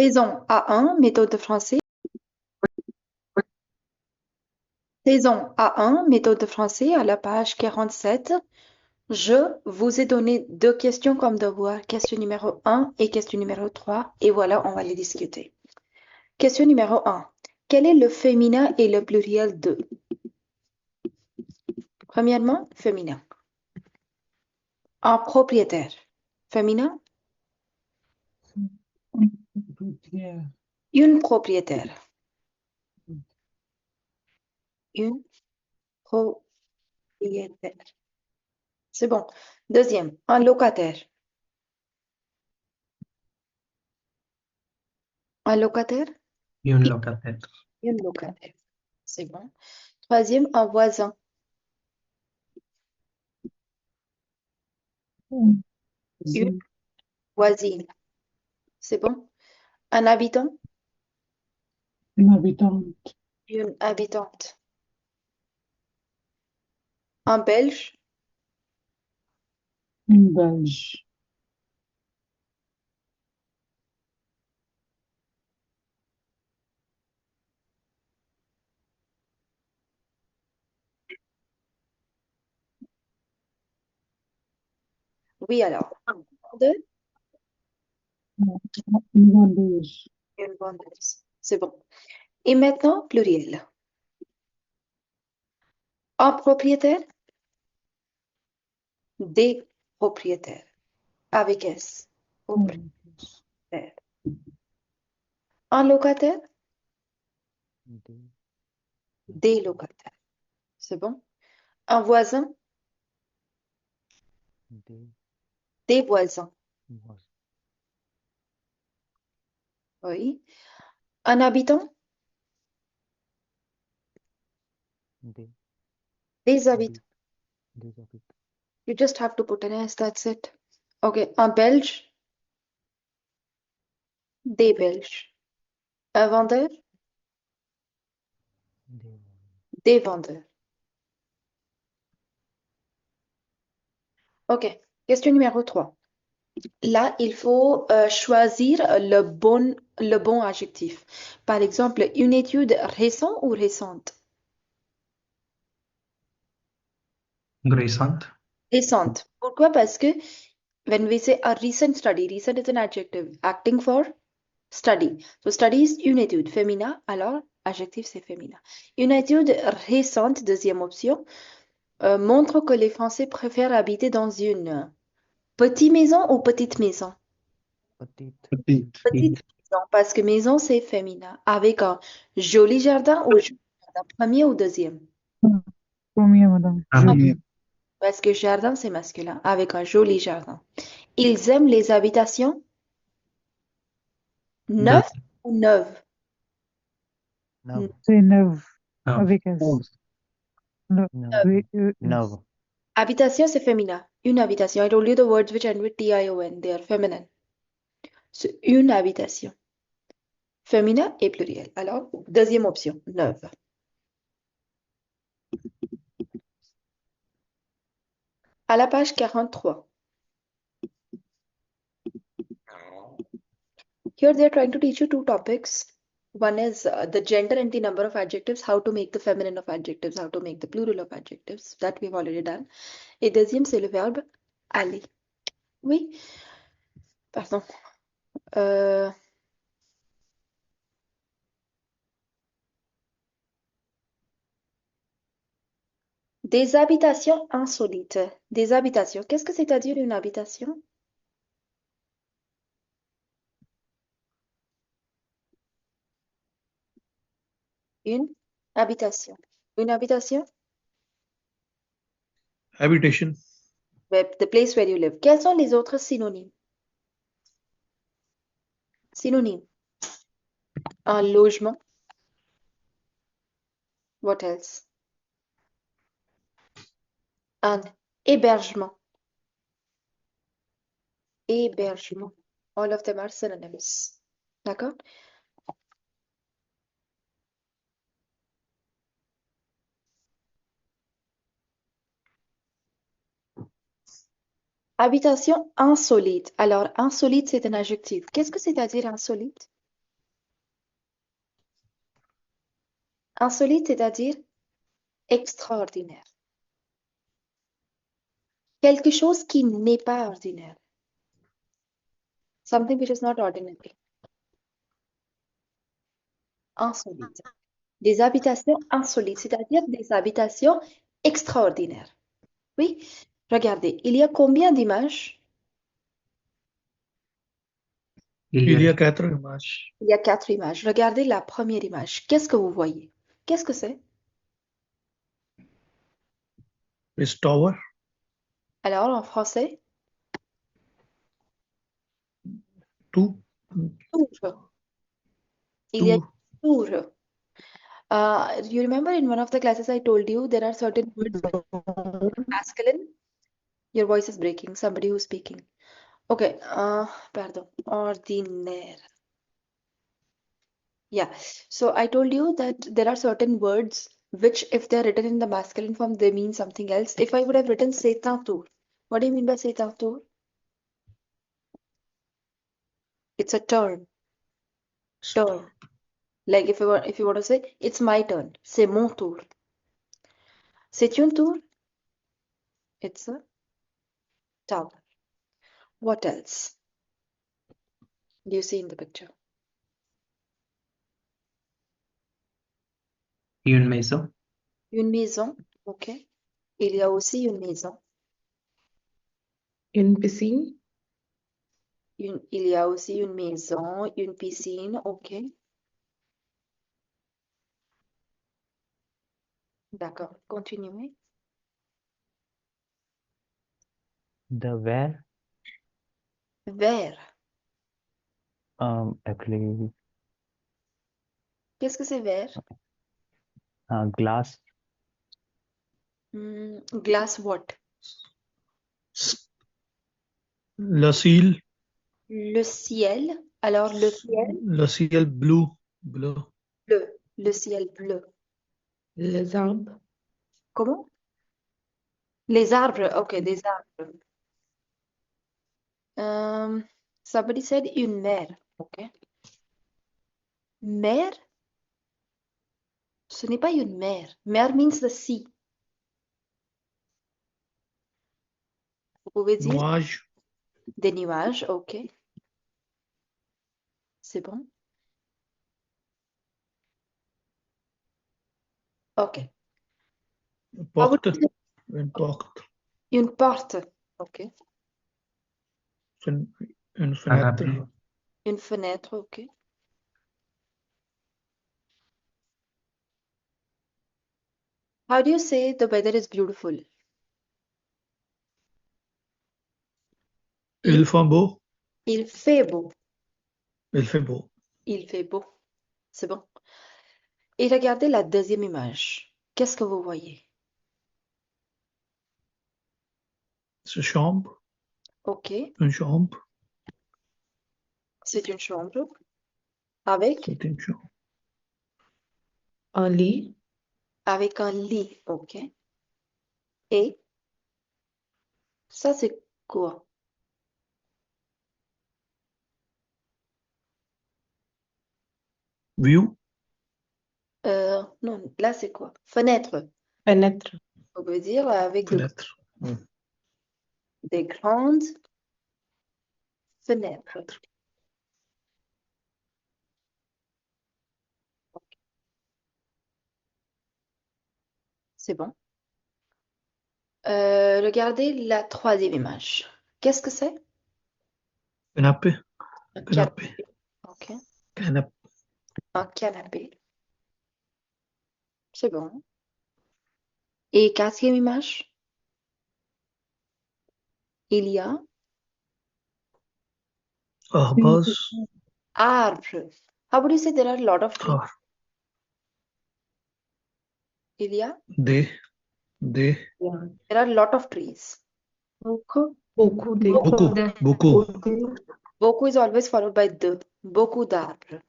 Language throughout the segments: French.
Saison A1, méthode de français. Saison A1, méthode de français, à la page 47. Je vous ai donné deux questions comme devoir, question numéro 1 et question numéro 3, et voilà, on va les discuter. Question numéro 1. Quel est le féminin et le pluriel de? Premièrement, féminin. Un propriétaire. Féminin, Pierre. une propriétaire. Une propriétaire. C'est bon. Deuxième, un locataire. Un locataire, Une locataire. une locataire. C'est bon. Troisième, un voisin. Une voisine. C'est bon. Un habitant, Une habitante. une habitante. Un belge, Une belge. oui alors. Deux, Une vendeuse. une vendeuse. C'est bon. Et maintenant, pluriel. Un propriétaire, des propriétaires. Avec S. Propriétaire. Un locataire, Des, des locataires. C'est bon. Un voisin, des, des voisins. voisins, Oui. Un habitant, des des habitants. habitants, des habitants, You just have to put an S, that's it. Okay. Un belge, des belges. Un vendeur, des, des vendeurs. Ok. Question numéro 3. Là, il faut choisir le bon adjectif. Par exemple, une étude récente ou récente? Grisante. Récente. Pourquoi? Parce que when we say a recent is an adjective acting for study. So study is une étude féminin, alors adjectif c'est féminin. Une étude récente, deuxième option, montre que les Français préfèrent habiter dans une petite maison ou petite maison? petite, Petite. Petite maison, parce que maison c'est féminin. Avec un joli jardin ou joli jardin, premier ou deuxième? Premier, madame. Joli. Parce que jardin c'est masculin, avec un joli jardin. Ils aiment les habitations Deux. neuves ou neuves? neuf, C'est neuf. Neuves. Avec S. Le, neuf, neuf, Habitation c'est féminin. Une habitation. I told you the words which end with T-I-O-N. They are feminine. C'est une habitation. Féminin et pluriel. Alors, deuxième option, neuve. À la page 43. Here they are trying to teach you two topics. One is the gender and the number of adjectives, how to make the feminine of adjectives, how to make the plural of adjectives. That we've already done. Et deuxième, c'est le verbe aller. Oui, pardon. Euh, des habitations insolites. Des habitations. Qu'est-ce que c'est-à-dire une habitation? Une habitation. Une habitation? Habitation. The place where you live. Quels sont les autres synonymes? Synonymes. Un logement. What else? Un hébergement. Hébergement. All of them are synonyms. D'accord? Habitation insolite. Alors, insolite, c'est un adjectif. Qu'est-ce que c'est-à-dire insolite? Insolite, c'est-à-dire extraordinaire. Quelque chose qui n'est pas ordinaire. Something which is not ordinary. Insolite. Des habitations insolites, c'est-à-dire des habitations extraordinaires. Oui, regardez, il y a combien d'images? Il y a 4 images. Il y a 4 images. Regardez la première image. Qu'est-ce que vous voyez? Qu'est-ce que c'est? Is tower, Alors, en français, two, tour. Il y a une two, tour. You remember in one of the classes I told you there are certain words which are masculine. Your voice is breaking. Somebody who's speaking. Okay. Pardon. Ordinaire. Yeah. So I told you that there are certain words which, if they're written in the masculine form, they mean something else. If I would have written c'est un tour, what do you mean by c'est un tour? It's a turn. Turn. Like if you want to say it's my turn, c'est mon tour. C'est une tour. It's a tower. What else do you see in the picture? Une maison. Une maison. Ok. Il y a aussi une maison. Une piscine. Il y a aussi une maison, une piscine. Ok. D'accord. Continuez. The where, Verre. actually, Qu'est-ce que c'est verre? glass, Glass what? le ciel, Le ciel. Alors, le ciel le ciel blue, bleu, bleu. Le ciel bleu. Les arbres. Comment? Les arbres. Ok, des arbres. Somebody said une mer. Ok. Mer, ce n'est pas une mer. Mer means the sea. Vous pouvez dire nuage, des nuages. Ok. C'est bon. Ok. How would porte, you say une porte, une porte? Ok. fen- une fenêtre, Canapé. Une fenêtre. Ok. How do you say the weather is beautiful? il fait beau, Il fait beau. il fait beau, Il fait beau. C'est bon. Et regardez la deuxième image. Qu'est-ce que vous voyez? c'est chambre, Ok. une chambre, C'est une chambre avec, c'est une chambre, Un lit. avec un lit. Ok. Et ça, c'est quoi? view, Non, là, c'est quoi? Fenêtre. Fenêtre. On peut dire avec fenêtre, des grandes fenêtres. C'est bon. Regardez la troisième image. Qu'est-ce que c'est? canapé, Un canapé, canapé. Ok. canapé, Un canapé. C'est bon. Et quatrième image, il y a arbres, arbre. How would you say there are a lot of trees? ah, Il y a des, There are a lot of trees. Beaucoup. Beaucoup de. beaucoup, beaucoup, Beaucoup is always followed by the. Beaucoup d'arbres.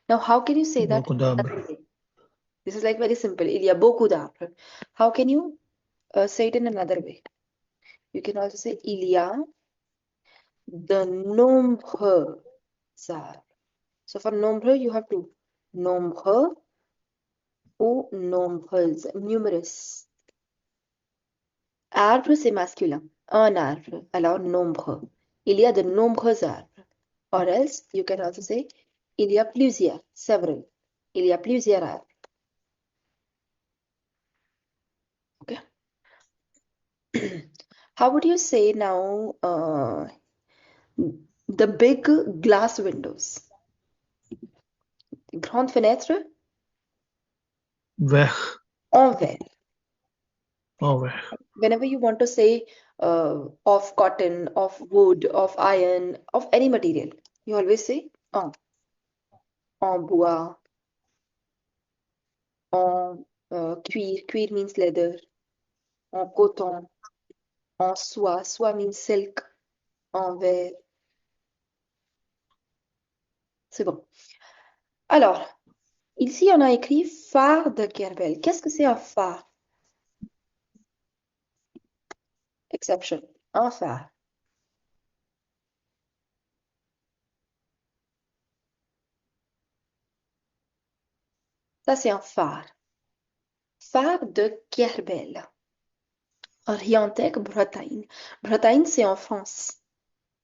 Now, how can you say that beaucoup d'arbres, another way? This is like very simple. Il y a beaucoup d'arbres. How can you say it in another way? You can also say il y a de nombreux arbres. So for nombreux, you have to nombreux ou nombreuses, numerous. Arbre, c'est masculin. Un arbre, alors nombreux. Il y a de nombreux arbres. Or else, you can also say, il y a plusieurs, several. Il y a plusieurs arbres. Okay. How would you say now the big glass windows? Grande fenêtre Weg. en verre. Oh, weg. Whenever you want to say of cotton, of wood, of iron, of any material, you always say en bois, en cuir. Cuir means leather. En coton, en soie. Soie means silk. En verre. C'est bon. Alors, ici, on a écrit phare de Kerbel. Qu'est-ce que c'est un phare? Exception. Un phare. Ça, c'est un phare. Phare de Kerbel. Orientec, Bretagne. Bretagne, c'est en France.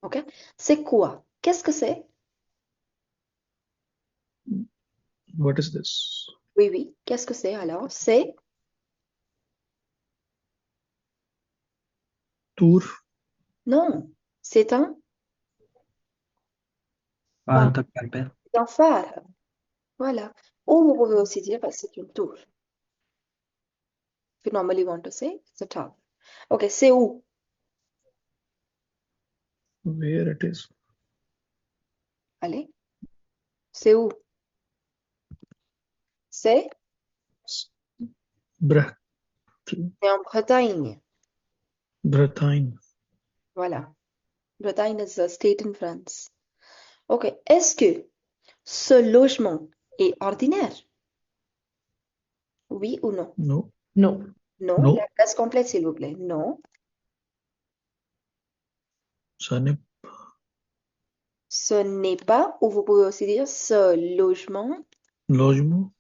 OK? C'est quoi? Qu'est-ce que c'est? What is this? Oui, oui. Qu'est-ce que c'est alors? C'est Tour. non. C'est un Phare de Kerbel. c'est un phare. Voilà. Ou vous pouvez aussi dire bah, c'est une tour. If you normally want to say it's a tower. OK, c'est où? Where it is. Allez. C'est où? C'est Bre- en Bretagne. Bretagne. Voilà. Bretagne is a state in France. OK. Est-ce que ce logement est ordinaire? Oui ou non? No. No. Non. No. La phrase complète, s'il vous plaît. Non. Ça n'est Ce n'est pas, ou vous pouvez aussi dire ce logement. logement.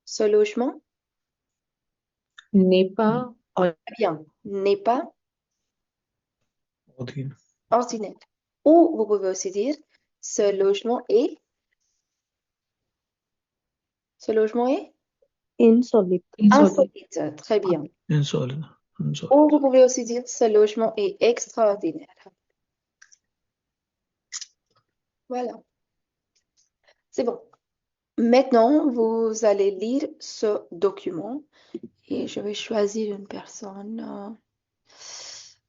Ce logement, N'est pas très bien, n'est pas Ordine. ordinaire. Ou vous pouvez aussi dire ce logement est. Ce logement est Insolite. insolite. Très bien. Insolite. Insolite. Ou vous pouvez aussi dire ce logement est extraordinaire. Voilà. C'est bon. Maintenant, vous allez lire ce document et je vais choisir une personne.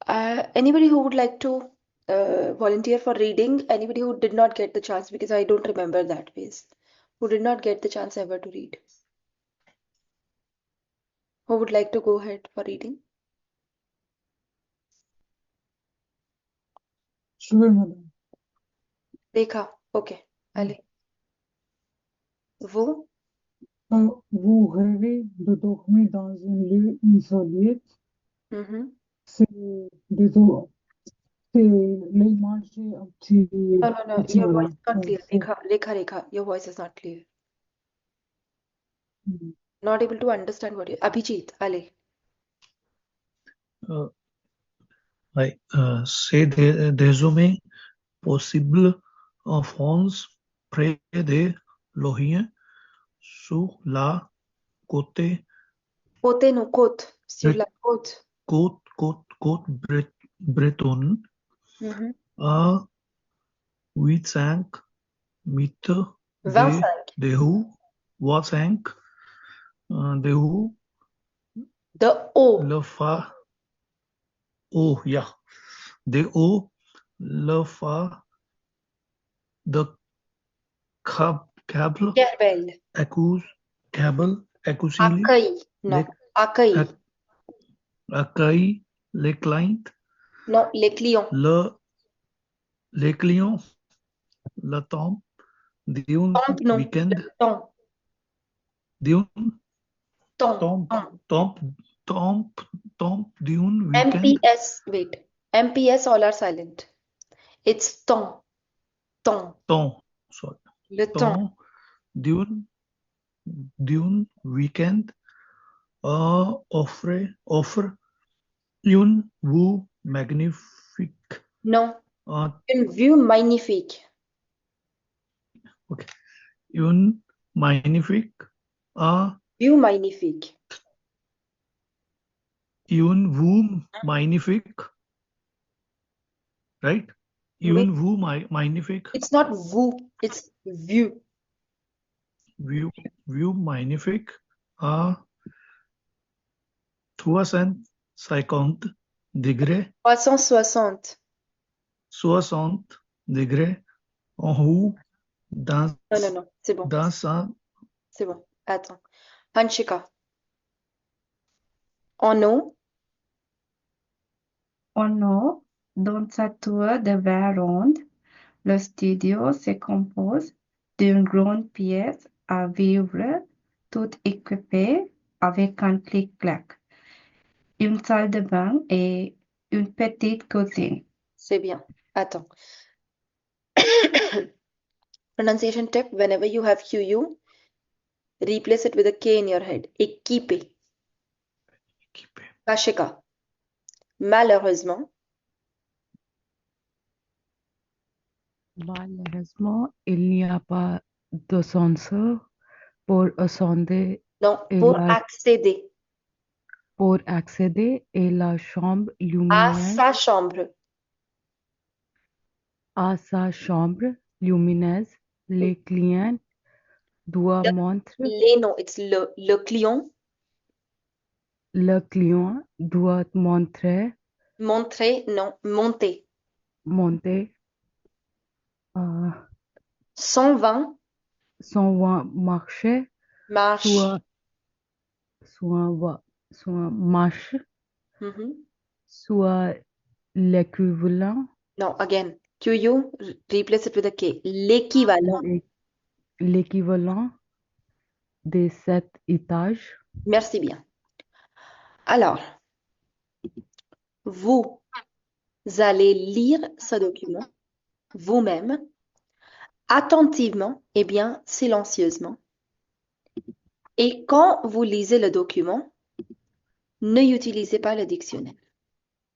Anybody who would like to volunteer for reading? Anybody who did not get the chance because I don't remember that phase. Who did not get the chance ever to read? Who would like to go ahead for reading? Je vais, madame. Rekha. Ok. Allez. Vous? Vous rêvez de dormir dans un lieu insolite. Mhm. C'est désolé. C'est l'image un petit, No, no, no. petit Your voice is not comme clear. ça. Rekha. Your voice is not clear. Mm. Not able to understand what you. Abhijit. Allez. C'est désormais possible en France, près de l'Orient, sur la côte, Côté, non, côte. Sur la côte. bretonne, Mhm. à 85 mètres 25. de haut, 25 de haut, De haut. le phare, oh, yeah, de haut, le phare de câble, Kerbel. câble, accusé, Accueil. Non. Accueil. accueille les clients, Non, les clients. les clients, le temps d'un Temple, non. week-end, Le temps. d'un Temps. temps, temps d'un week-end, MPS. Wait. MPS all are silent. It's temps. Temps. temps, sorry, Le temps. temps d'une week-end offre une vue magnifique. Non, Euh, une vue magnifique. ok. Une magnifique. Vue magnifique. Une vue magnifique. Right? Oui. Une vue magnifique. It's not vue, it's view. View magnifique à 350 degrés, 360. 60 degrés en haut dans, Non, c'est bon. dans un C'est bon. Attends. Hanchika. En eau, En haut, dans sa tour de verre ronde, le studio se compose d'une grande pièce à vivre, toute équipée avec un clic-clac, une salle de bain et une petite cuisine. c'est bien. Attends. Pronunciation tip, whenever you have QU, replace it with a K in your head. Équipé. équipé. Kashika. Malheureusement, Malheureusement, il n'y a pas d'ascenseur pour ascender non, et pour accéder pour accéder à la chambre à lumineuse, sa chambre. à sa chambre lumineuse, les clients doivent montrer, Non, it's le client le client doit montrer, montrer, non, monter. monter euh, 120 son marché, marche. soit marche, Mhm. soit l'équivalent, No, again. QU, replace it with a K. L'équivalent. l'équivalent de cet étage. Merci bien. Alors, vous allez lire ce document vous-même, attentivement et bien silencieusement. Et quand vous lisez le document, ne utilisez pas le dictionnaire.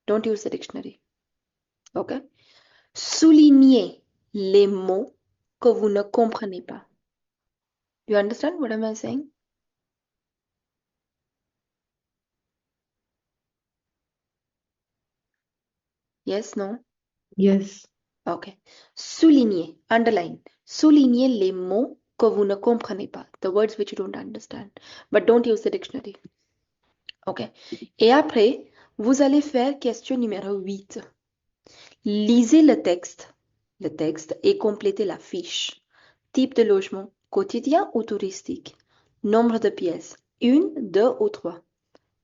Don't use the dictionary. OK? Soulignez les mots que vous ne comprenez pas. You understand what am I saying? Yes, no? Yes. OK. Soulignez, underline. Soulignez les mots que vous ne comprenez pas. The words which you don't understand. But don't use the dictionary. OK. Et après, vous allez faire question numéro 8. Lisez le texte et complétez la fiche. Type de logement, quotidien ou touristique. Nombre de pièces, une, deux ou trois.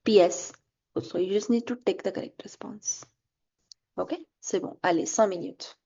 Pièces. So you just need to take the correct response. OK? C'est bon. Allez, 5 minutes.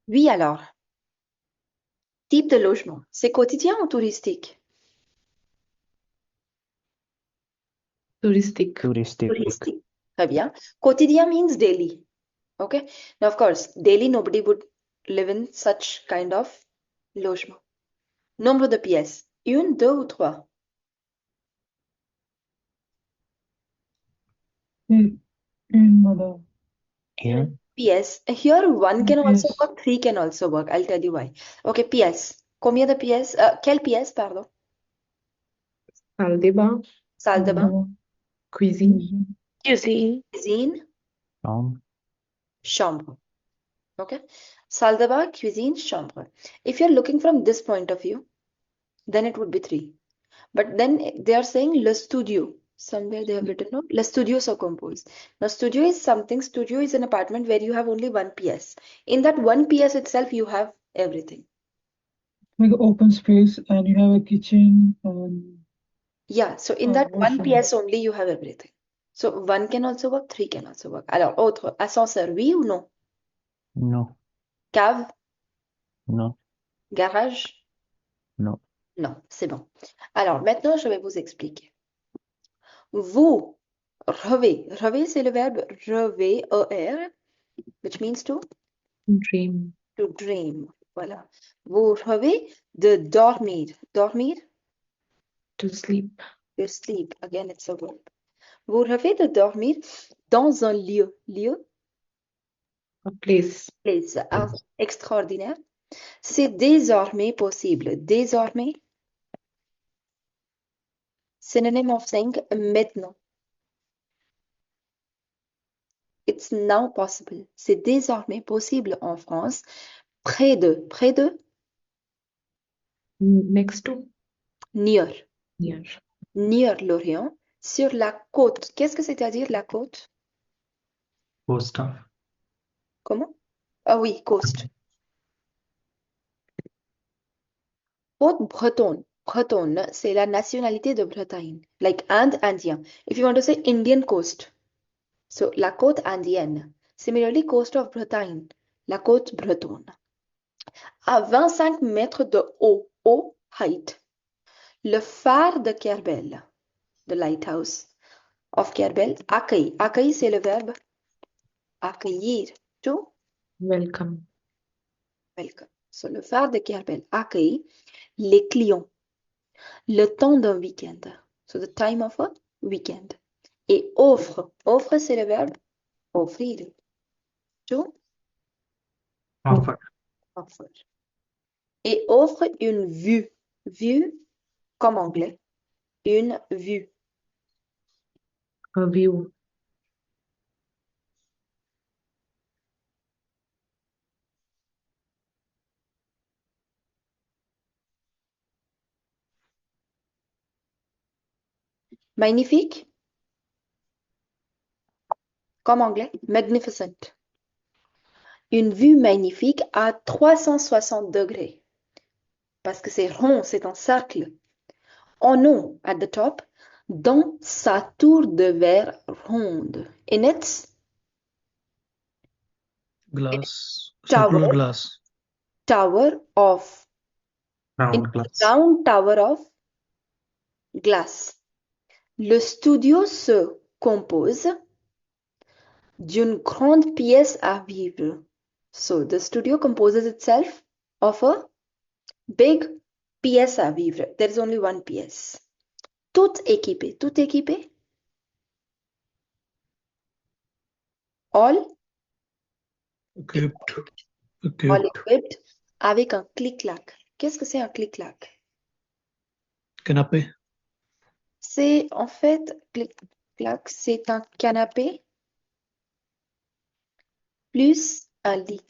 Oui, alors. Type de logement. C'est quotidien ou touristique? Touristique. Touristique. Très bien. Quotidien means daily. Okay. Now, of course, daily nobody would live in such kind of logement. Nombre de pièces. Une, deux ou trois. In mother. Here, PS. Here one can also PS. work, three can also work. I'll tell you why. Okay, PS. Combien de pièces? Quelle pièce, pardon? Salle de bain. Salle de bain, Cuisine. Cuisine. cuisine, round, chambre. Okay? Salle de bain, cuisine, chambre. If you're looking from this point of view, then it would be three. But then they are saying le studio. Somewhere they have written, no? Le studio se compose. Now, studio is something, studio is an apartment where you have only one PS. In that one PS itself, you have everything. Like open space and you have a kitchen and Yeah, so in that one washroom. PS only, you have everything. So one can also work, three can also work. Alors, autre, ascenseur, oui ou non? no, Cave, no, garage? no. Non, c'est bon. Alors, maintenant, je vais vous expliquer. Vous rêvez, c'est le verbe rêver, E-R, which means Dream. to dream. Voilà. Vous rêvez de dormir. Dormir, To sleep. to sleep. Again, it's a verb. Vous rêvez de dormir dans un lieu. Lieu, A place. place extraordinaire. C'est désormais possible. Désormais, synonym of saying maintenant. It's now possible. C'est désormais possible en France. Près de. Près de, Next to. near. Near. Near l'Orient. Sur la côte. Qu'est-ce que c'est-à-dire la côte? Coast of. Comment? Ah oui, coast. Côte bretonne. Bretonne, c'est la nationalité de Bretagne. Like Inde, Indien. If you want to say Indian coast. So, la côte indienne. Similarly, coast of Bretagne. La côte bretonne. À 25 mètres de haut. Haut, height. Le phare de Kerbel. The lighthouse of Kerbel. Accueille. Accueille, c'est le verbe accueillir. To Welcome. welcome. So, le phare de Kerbel accueille les clients. Le temps d'un week-end. So, the time of a weekend. Et offre. Offre, c'est le verbe offrir. To Offer. offer. Et offre une vue. Vue, comme anglais. Une vue. A view. Magnifique, comme anglais. Magnificent. Une vue magnifique à 360 degrés. Parce que c'est rond, c'est un cercle. En haut, at the top, dans sa tour de verre ronde. In its Glass. Tower. Circular glass. tower of in Round glass. round tower of glass. Le studio se compose d'une grande pièce à vivre. So the studio composes itself of a big pièce à vivre. There is only one pièce. Tout équipé. Tout équipé. All Equipped. all Equipped. equipped avec un clic-clac. Qu'est-ce que c'est un clic-clac? Canapé. C'est en fait, clic-clac, c'est un canapé plus un lit.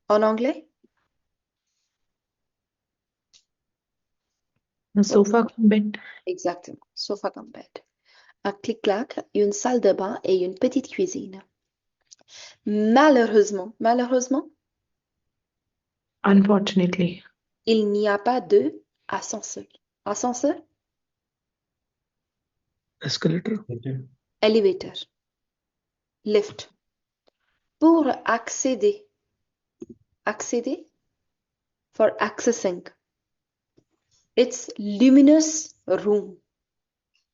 En anglais? A sofa cum bed. Exactement. Sofa comme bed. Un clic-clac, une salle de bain et une petite cuisine. Malheureusement, Unfortunately. il n'y a pas de ascenseur. Ascenseur? Escalator. Elevator. Lift. Pour accéder. Accéder? For accessing. It's luminous room.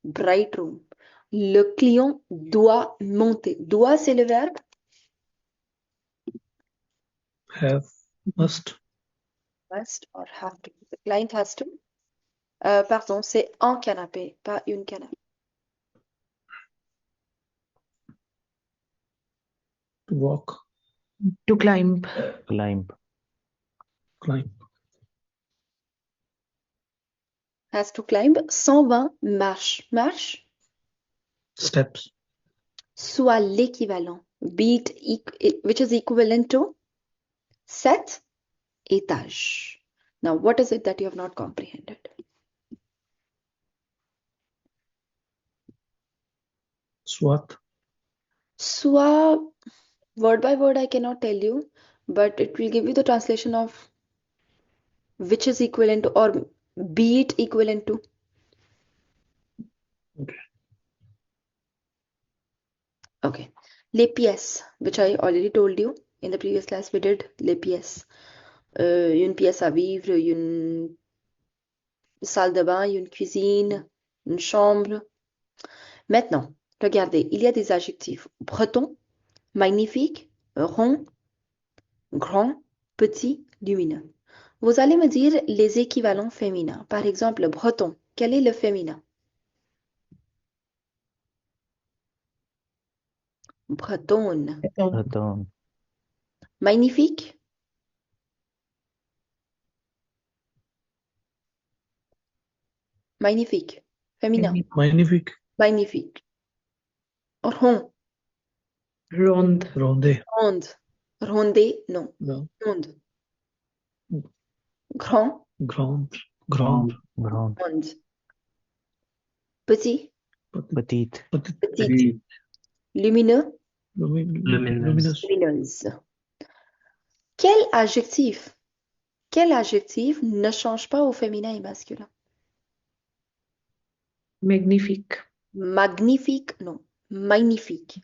Bright room. Le client doit monter. Doit, c'est le verbe? Have. Must. Must or have to. The client has to. Pardon, c'est un canapé, pas une canapé. walk, To climb. climb, climb, Has to climb. 120, marche. Marche, steps, soit l'équivalent. Which is equivalent to 7 étages. Now, what is it that you have not comprehended? swat, Soit, word by word, I cannot tell you, but it will give you the translation of which is equivalent to or be it equivalent to. okay, Okay. Les pièces, which I already told you in the previous class, we did les pièces. Une pièce à vivre, une salle de bain, une cuisine, une chambre. Maintenant, regardez, il y a des adjectifs breton, magnifique, rond, grand, petit, lumineux. Vous allez me dire les équivalents féminins. Par exemple, breton, quel est le féminin? Bretonne. return, Magnifique, magnifique. Féminin, magnifique, magnifique. Rond, Ronde. ronde, ronde. Rondé, non. no, Ronde. Grand, grand, grand, ground, ronde. Petit, petite, petite. Lumineux, luminous, lumineuse. Quel adjectif ne change pas au féminin et masculin? Magnifique. Magnifique, non. Magnifique.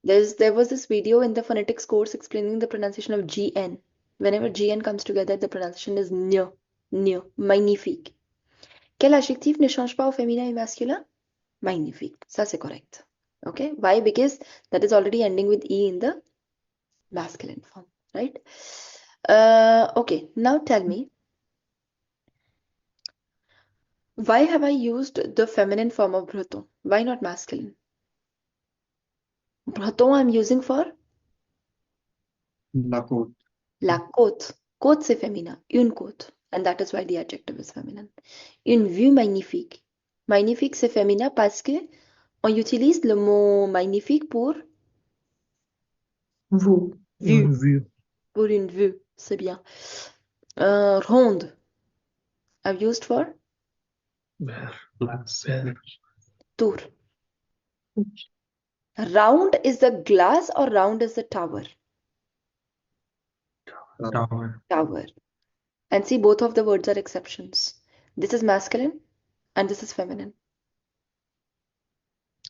There was this video in the phonetics course explaining the pronunciation of GN. Whenever GN comes together, the pronunciation is gne, gne, magnifique. Quel adjectif ne change pas au féminin et masculin? Magnifique. Ça, c'est correct. Okay? Why? Because that is already ending with E in the masculine form, right? Okay, now tell me, why have I used the feminine form of breton? Why not masculine? Breton I'm using for La côte. la côte. Côte c'est féminin, une côte. And that is why the adjective is feminine. Une vue magnifique. Magnifique c'est féminin parce que on utilise le mot magnifique pour Vous. vue. une vue, Pour une vue, c'est bien. Ronde, I've used for where, Glace. where, tour. Round is the glass or round is the tower? Tower. Tower. And see, both of the words are exceptions. This is masculine and this is feminine.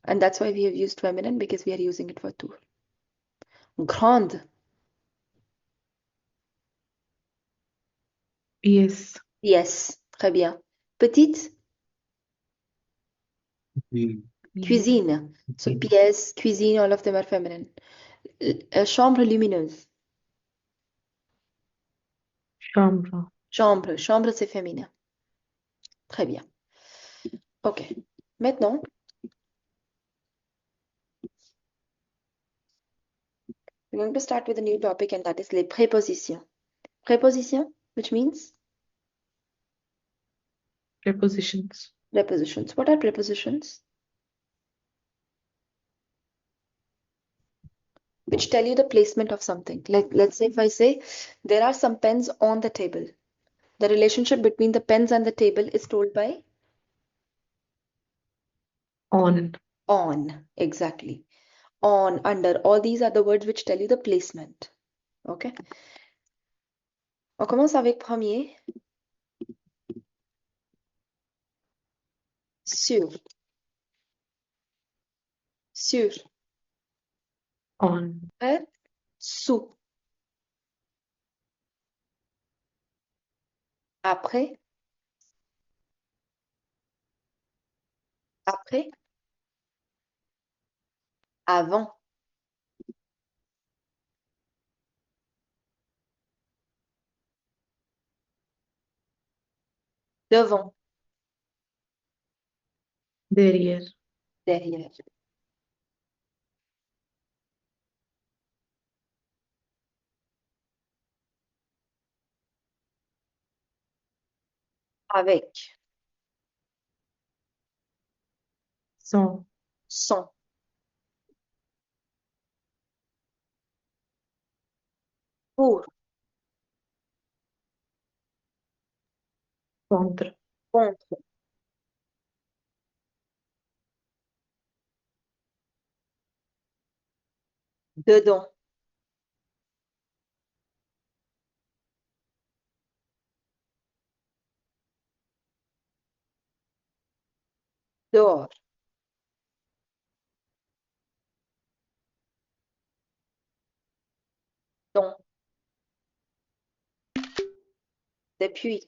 And that's why we have used feminine because we are using it for tour. Grande. Yes. Yes, très bien. Petite, Oui. cuisine. So pièce, cuisine, all of them are feminine. Chambre lumineuse. Chambre. Chambre. Chambre, c'est féminin. Très bien. Ok. Maintenant, we're going to start with a new topic and that is les prépositions. Préposition, which means Prepositions. prepositions. What are prepositions? Which tell you the placement of something. Like, let's say if I say, there are some pens on the table. The relationship between the pens and the table is told by On. on. Exactly. On, under. All these are the words which tell you the placement. Okay? On commence avec premier. Sur. Sur. On. Après, sous. Après. Après. Avant. Devant. Derrière. Derrière. avec, Sans. sans, pour, Contre. contre, dedans, dehors, dans, depuis,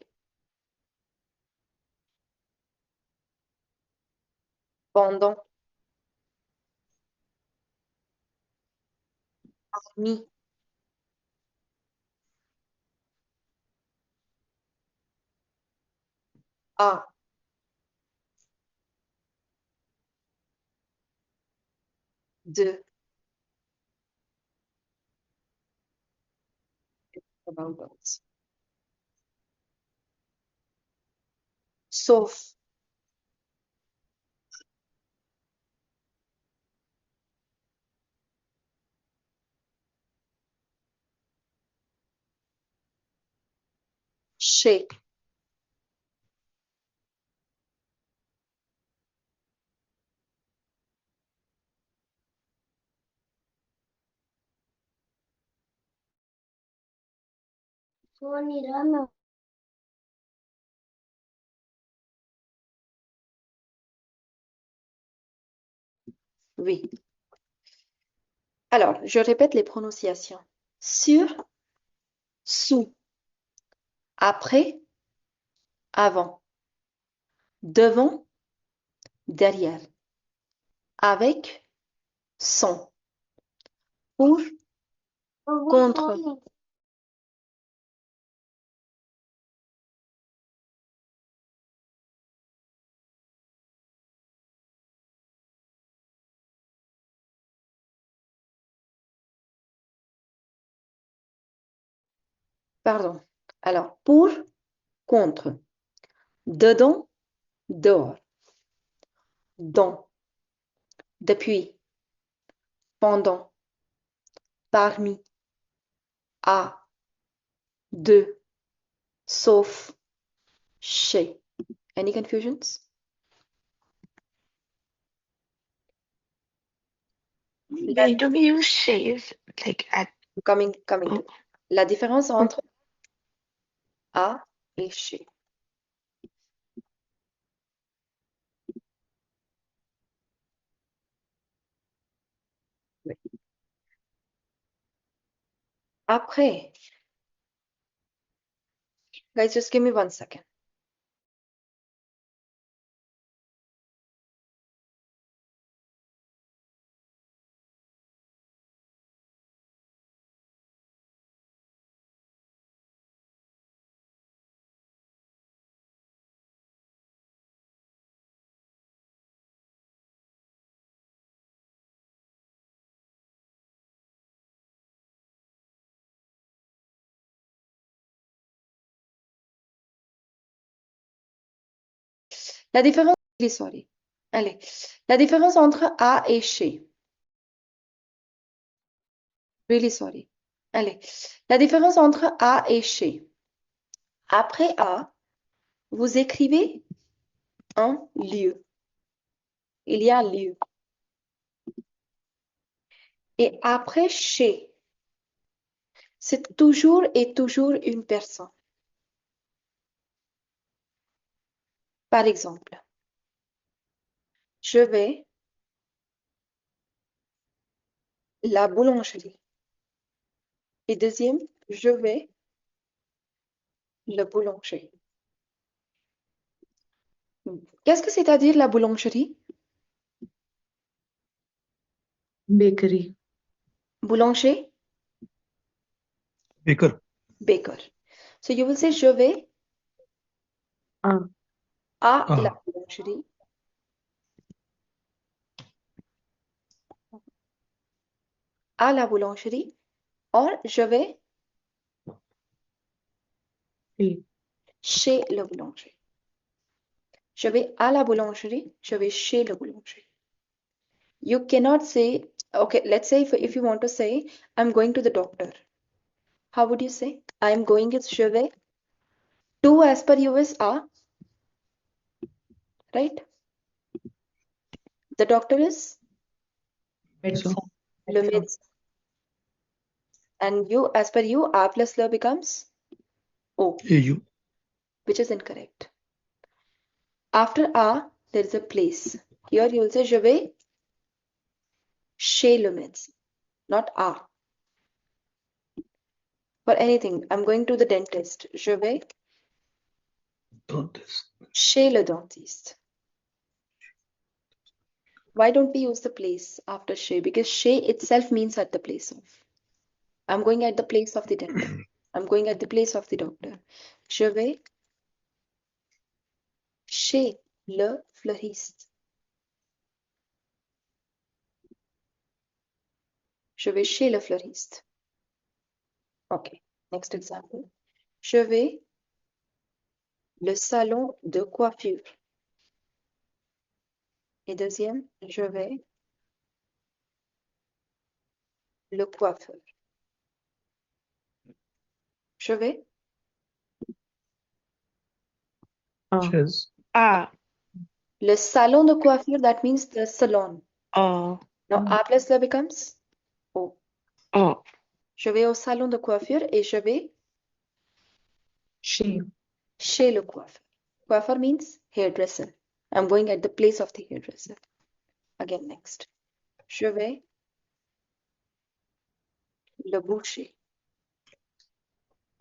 pendant, parmi, à, de, about that. Sauf, chez, oui. Alors, je répète les prononciations. Sur, sous, après, avant, devant, derrière, avec, sans, pour, contre, pardon. Alors, pour, contre, dedans, dehors, dans, depuis, pendant, parmi, à, de, sauf, chez. Any confusions? Why do we use shave like at Coming to. La différence entre à et chez. Oui. Après, guys, just give me 1 second. La différence, sorry. Allez, la différence entre à et chez. Really sorry. Allez, la différence entre à et chez. Après à, vous écrivez un lieu. Il y a un lieu. Et après chez, c'est toujours et toujours une personne. Par exemple, je vais la boulangerie. Et deuxième, je vais le boulanger. Qu'est-ce que c'est-à-dire la boulangerie? Bakery. Boulanger, Baker. baker. So you will say je vais À. à Ah. la boulangerie. À la boulangerie. Or, je vais Chez. chez le boulanger. Je vais à la boulangerie. Je vais chez le boulanger. You cannot say, okay, let's say if you want to say, I'm going to the doctor. How would you say? I'm going is je vais. To as per you is a, right? The doctor is So, le médecin. And you, as per you, a plus le becomes o, you. which is incorrect. After a, there is a place. Here you will say je vais chez le médecin, not a. For anything, I'm going to the dentist. Je vais Dentist. chez le dentiste. Why don't we use the place after chez? Because chez itself means at the place of. I'm going at the place of the dentist. I'm going at the place of the doctor. Je vais chez le fleuriste. Je vais chez le fleuriste. Okay, next example. Je vais le salon de coiffure. Et deuxième, je vais le coiffeur. Je vais Chaise. Ah. le salon de coiffure, that means the salon. Oh. Now, A plus le becomes O. Oh. Je vais au salon de coiffure et je vais Chez. chez le coiffeur. Coiffeur means hairdresser. I'm going at the place of the hairdresser. Again, next. Je vais le boucher.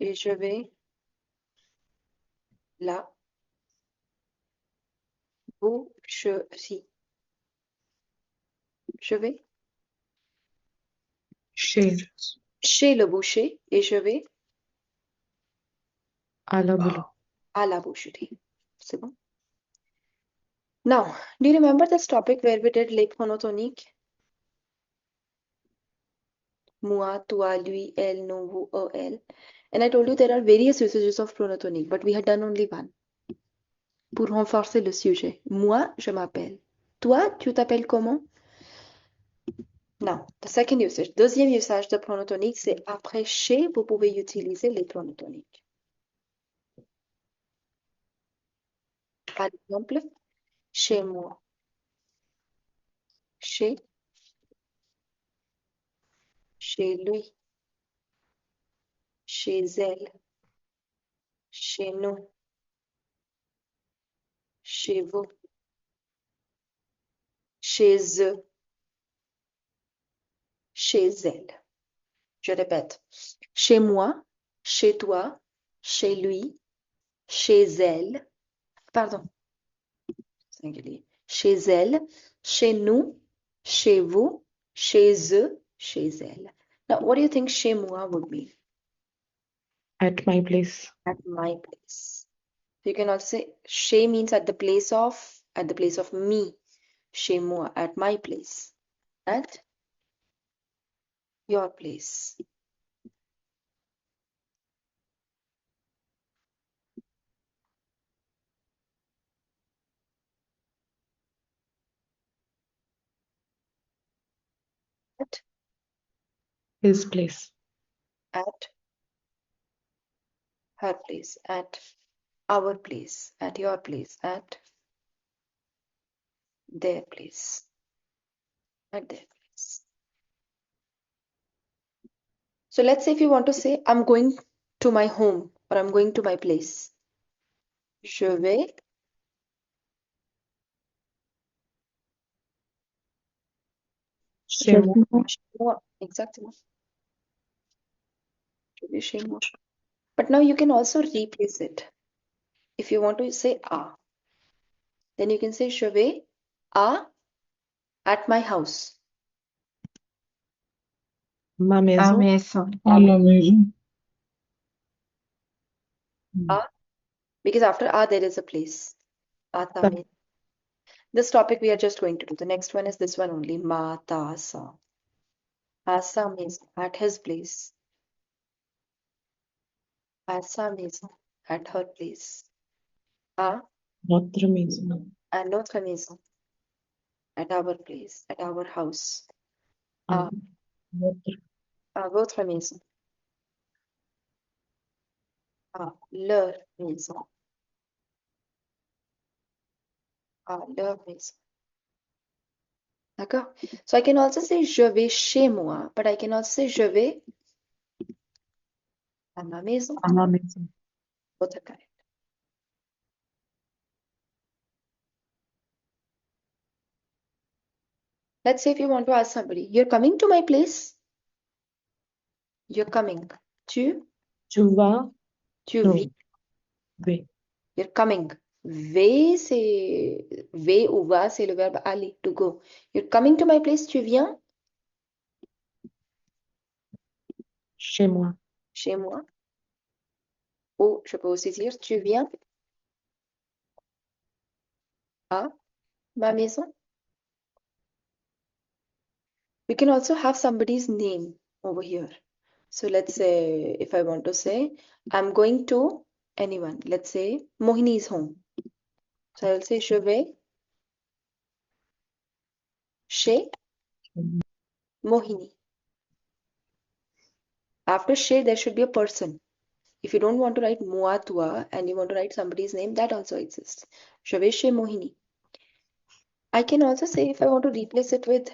Et je vais la boucherie. Je vais Chez. chez le boucher et je vais À la boulot. à la boucherie. C'est bon? Now, do you remember this topic where we did late monotonique? Moi, toi, lui, elle, nous, vous, eux, elle. And I told you there are various usages of pronotonique, but we had done only one. Pour renforcer le sujet. Moi, je m'appelle. Toi, tu t'appelles comment? Now, the second usage. Deuxième usage de pronotonique, c'est après chez, vous pouvez utiliser les pronotoniques. Par exemple, chez moi, chez lui, chez elle, chez nous, chez vous, chez eux, chez elle. Je répète. Chez moi, chez toi, chez lui, chez elle, pardon, singulier. Chez elle, chez nous, chez vous, chez eux, chez elle. Now, what do you think chez moi would mean? At my place. At my place. You can also say chez means at the place of me. Chez moi, at my place. At your place. At, His place. at her place. At our place. At your place. At their place. At their place. So let's say if you want to say, I'm going to my home or I'm going to my place. Je vais Chez moi. chez moi. Exactement. Je vais chez moi. But now you can also replace it. If you want to say a, then you can say je vais à at my house. Ma À maison. maison. À la maison. A, because after a there is a place. À ta Ta- maison. This topic we are just going to do. The next one is this one only. Ma, ta, sa. À sa maison. At his place. À sa maison. At her place. À Notre maison. À notre maison. At our place, at our house. À À, votre à votre maison. À leur maison. À leur maison. D'accord? So I can also say je vais chez moi, but I can also say je vais à ma maison. à ma maison. Both are correct. Let's say if you want to ask somebody, you're coming to my place? You're coming. Tu vas, vis. vais. You're coming. V ou va, c'est le verbe aller, to go. You're coming to my place, tu viens Chez moi. chez moi. Ou je peux aussi dire tu viens à ma maison. We can also have somebody's name over here. So let's say if I want to say I'm going to anyone, let's say Mohini's home. So I'll say je vais chez Mohini. After chez, there should be a person. If you don't want to write moi, toi, and you want to write somebody's name, that also exists. Je vais chez Mohini. I can also say if I want to replace it with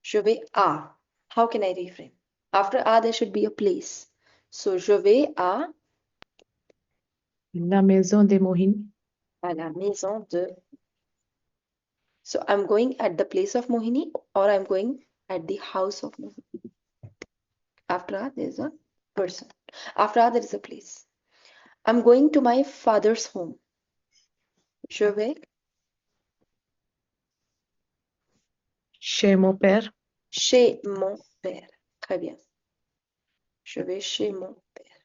je vais à. How can I reframe? After à, there should be a place. So je vais La maison de Mohini. à la maison de. So I'm going at the place of Mohini or I'm going at the house of Mohini. After a, there is a person. After a, there is a place. I'm going to my father's home. Je vais Chez mon père. chez mon père. Très bien. Je vais chez mon père.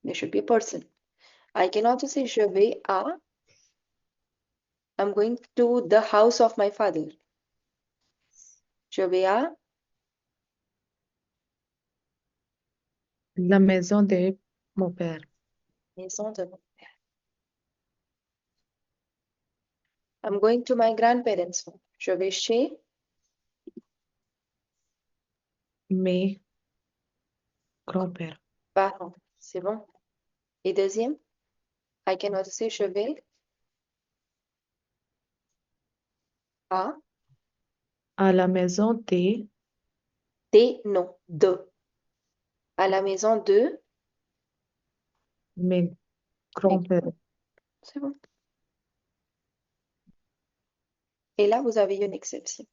There should be a person. I can also say je vais à. I'm going to the house of my father. Je vais à La maison de mon père. maison de mon père. I'm going to my grandparents' home. Je vais chez Mes grands-pères. parents. C'est bon. Et deuxième, I can also say je vais à À la maison de non, de. À la maison de mes mes grands-pères. C'est bon. Et là, vous avez une exception.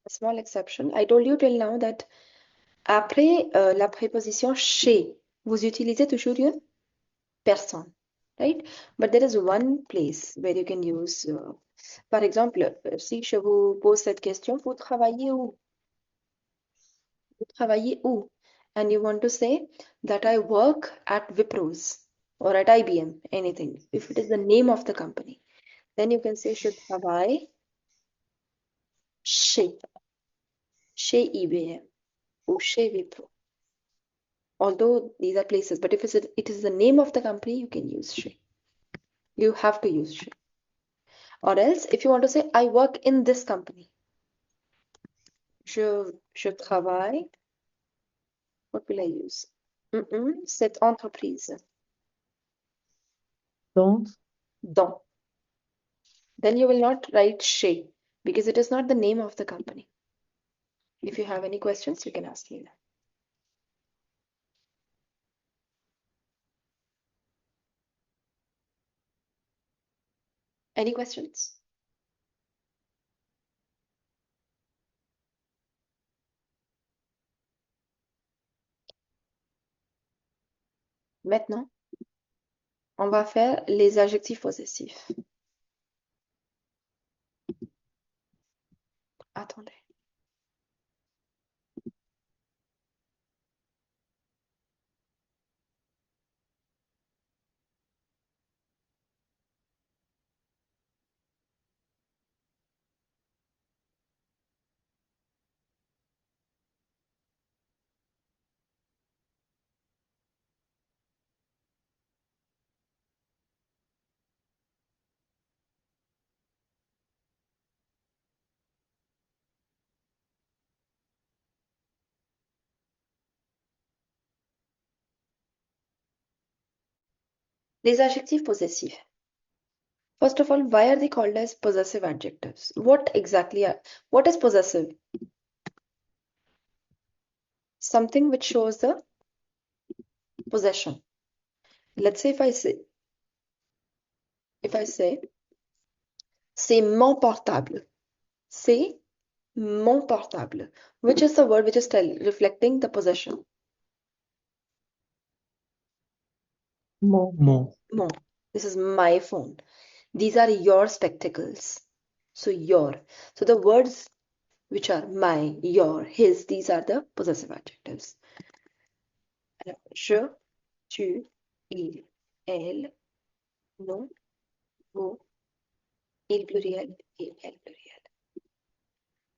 A small exception. I told you till now that après la préposition chez, vous utilisez toujours une personne, right? But there is one place where you can use, par exemple, si je vous pose cette question, vous travaillez où? Vous travaillez où? And you want to say that I work at Wipros or at IBM, anything. If it is the name of the company, then you can say je travaille chez IBM or chez Wipro. Although these are places, but if it is the name of the company, you can use chez. You have to use chez. Or else, if you want to say, I work in this company. Je travaille. What will I use? Cette entreprise. Donc, Dans. Then you will not write chez because it is not the name of the company. If you have any questions, you can ask me now. Any questions? Maintenant, on va faire les adjectifs possessifs. Attendez. Les adjectifs possessifs. First of all, why are they called as possessive adjectives? What is possessive? Something which shows the possession. Let's say if I say, c'est mon portable. C'est mon portable. Which is the word which is reflecting the possession? Mon. Mon. Mon. This is my phone. These are your spectacles. So your. So the words which are my, your, his, these are the possessive adjectives. Alors, je, tu, il, elle, nous, vous, il pluriel et elle pluriel.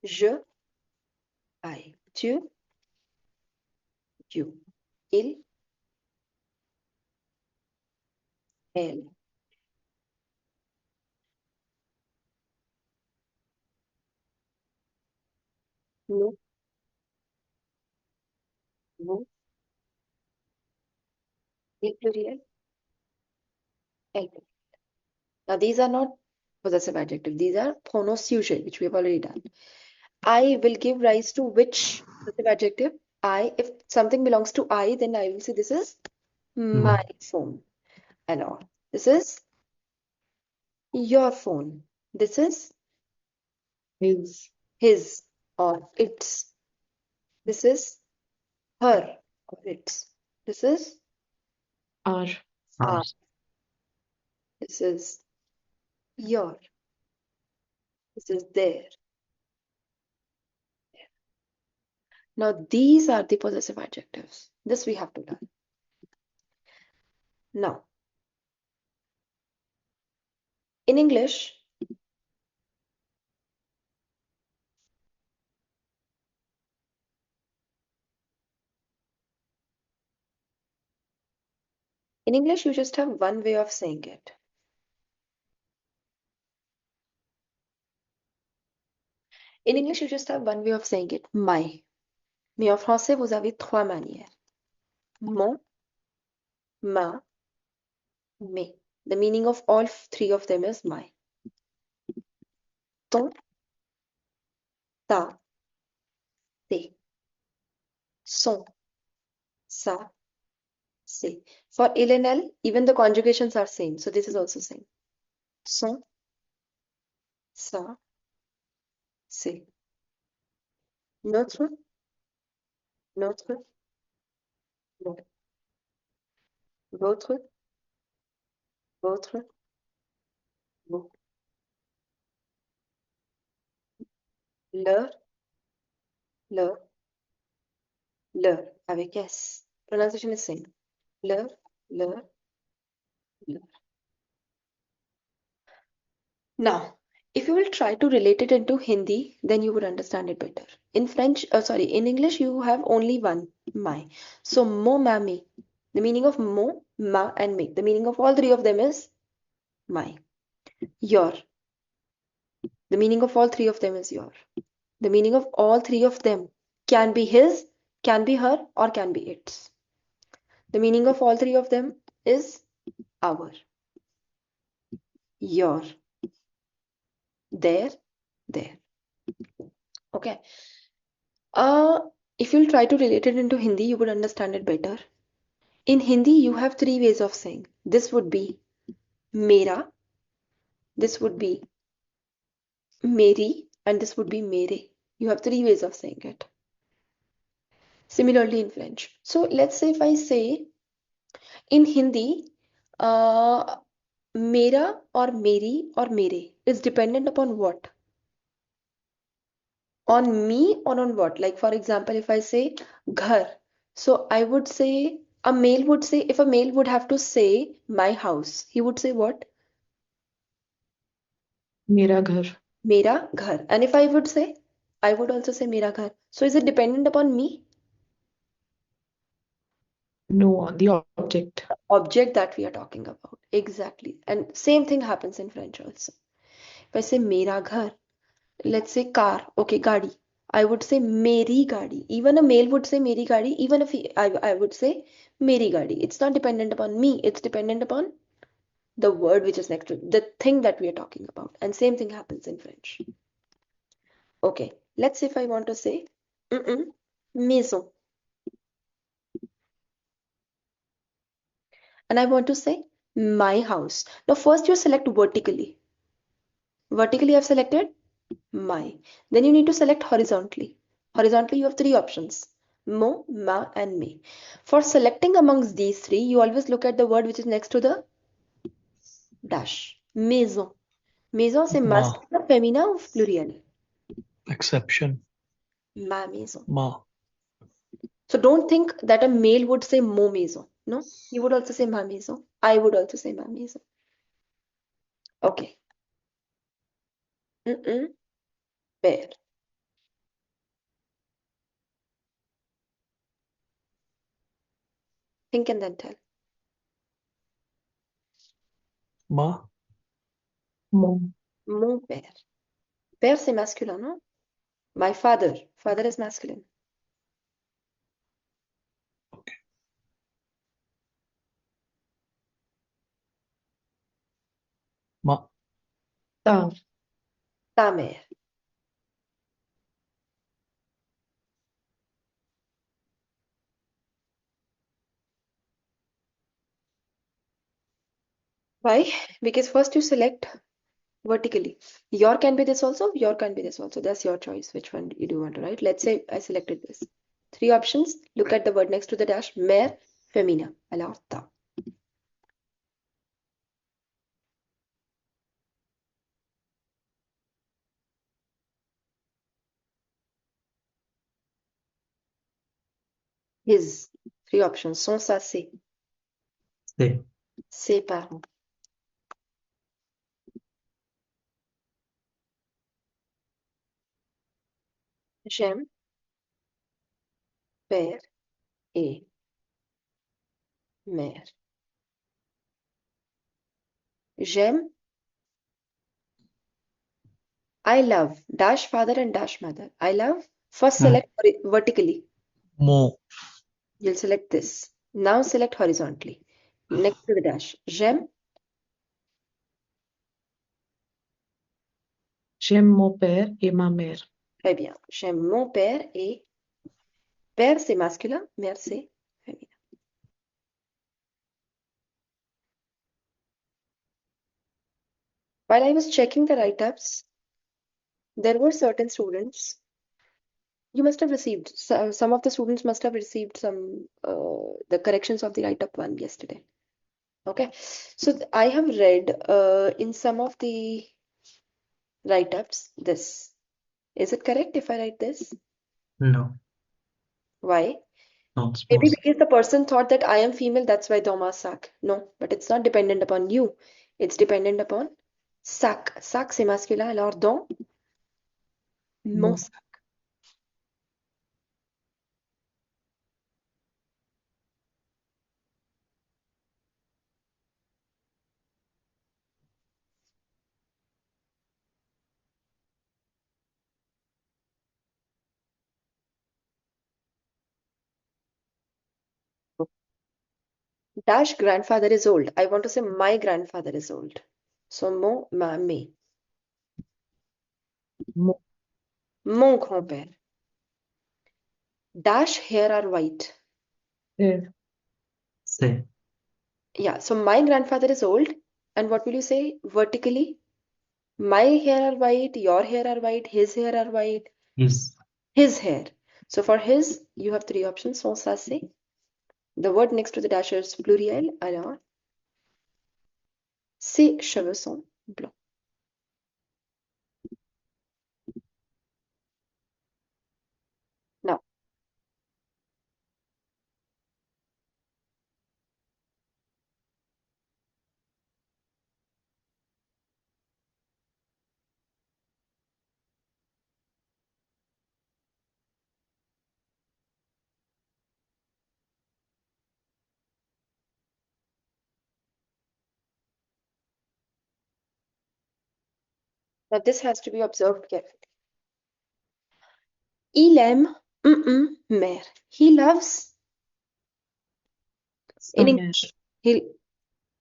Je, I, tu, you, il, elle, nous, vous, il pluriel, elle pluriel. Now these are not possessive adjectives. These are pronoun-sujet, which we have already done. I will give rise to which possessive adjective? I. If something belongs to I, then I will say this is my phone. Alors, this is your phone. This is His. his or its. This is her or its. This is Our. our. Ours. This is your. This is their. Now these are the possessive adjectives. This we have to learn. Now, in English, you just have one way of saying it. In English, you just have one way of saying it, my. Mais en français, vous avez trois manières. Mon, ma, mes. The meaning of all three of them is my. Ton, ta, tes. Son, sa, se. For il and l, even the conjugations are same. So this is also same. Son, sa, se. Notre, notre, non. Votre, votre, vos. Leur, leur, leur. Avec S. Pronunciation is same. Leur, leur, leur. Now, if you will try to relate it into Hindi, then you would understand it better. In in English, you have only one, my. So, mo, ma, me. The meaning of mo, ma, and me. The meaning of all three of them is my. Your. The meaning of all three of them is your. The meaning of all three of them can be his, can be her, or can be its. The meaning of all three of them is our. Your. Their, there. Okay. If you'll try to relate it into Hindi, you would understand it better. In Hindi, you have three ways of saying. This would be mera, this would be meri, and this would be mere. You have three ways of saying it. Similarly in French. So let's say if I say in Hindi, mera or meri or mere is dependent upon what? On me or on what? Like for example, if I say ghar, so I would say a male would say, if a male would have to say my house, he would say what? मेरा घर. Mera ghar. And if I would say, I would also say mera ghar. So is it dependent upon me? No, the object. Object that we are talking about. Exactly. And same thing happens in French also. If I say mera ghar, let's say car, okay, gadi. I would say meri gadi. Even a male would say meri gadi, even if I would say meri gadi. It's not dependent upon me, it's dependent upon the word which is next to the thing that we are talking about. And same thing happens in French. Okay, let's see if I want to say maison. And I want to say my house. Now first you select vertically. Vertically I've selected my. Then you need to select horizontally. Horizontally you have three options. Mon, ma and me. For selecting amongst these three, you always look at the word which is next to the dash. Maison. Maison c'est Ma. masculin, féminin ou pluriel? Exception. Ma maison. Ma. So don't think that a male would say mo maison. No, he would also say ma maison. I would also say ma maison. Okay. Père. Think and then tell. Ma. Mon. Mon père. Père c'est masculin, non? My father. Father is masculine. Ma. Ta. Ta mère. Why? Because first you select vertically. Your can be this also, your can be this also. That's your choice. Which one you do want to write? Let's say I selected this. Three options. Look at the word next to the dash. Mère, féminin. Alors, ta. His. Three options. Son, sa, ses. Ses. Ses parents. J'aime, père et mère. J'aime, I love, dash father and dash mother. I love, first select vertically. Mon. You'll select this. Now select horizontally. Next to the dash. J'aime, J'aime mon père et ma mère. très bien. J'aime mon père et père c'est masculin, mère c'est féminin. While I was checking the write-ups, there were certain students. You must have received, some of the students must have received some, the corrections of the write-up one yesterday. Okay, so I have read in some of the write-ups this. Is it correct if I write this? No. Why? Not Maybe supposed. because the person thought that I am female, that's why Doma sak. No, but it's not dependent upon you. It's dependent upon sak. Sak c'est masculin, alors dans mon Mon. sac. Dash grandfather is old. I want to say my grandfather is old. So mon, ma, me. Mon. Mon grand-père. Dash hair are white. Père. Ses. Yeah, so my grandfather is old. And what will you say vertically? My hair are white, your hair are white, his hair are white, His. his hair. So for his, you have three options. Son, sa, se. The word next to the dash is pluriel. Alors, ses cheveux sont blancs. Now, now this has to be observed carefully. Il aime mère. He loves Sa in mère. English. He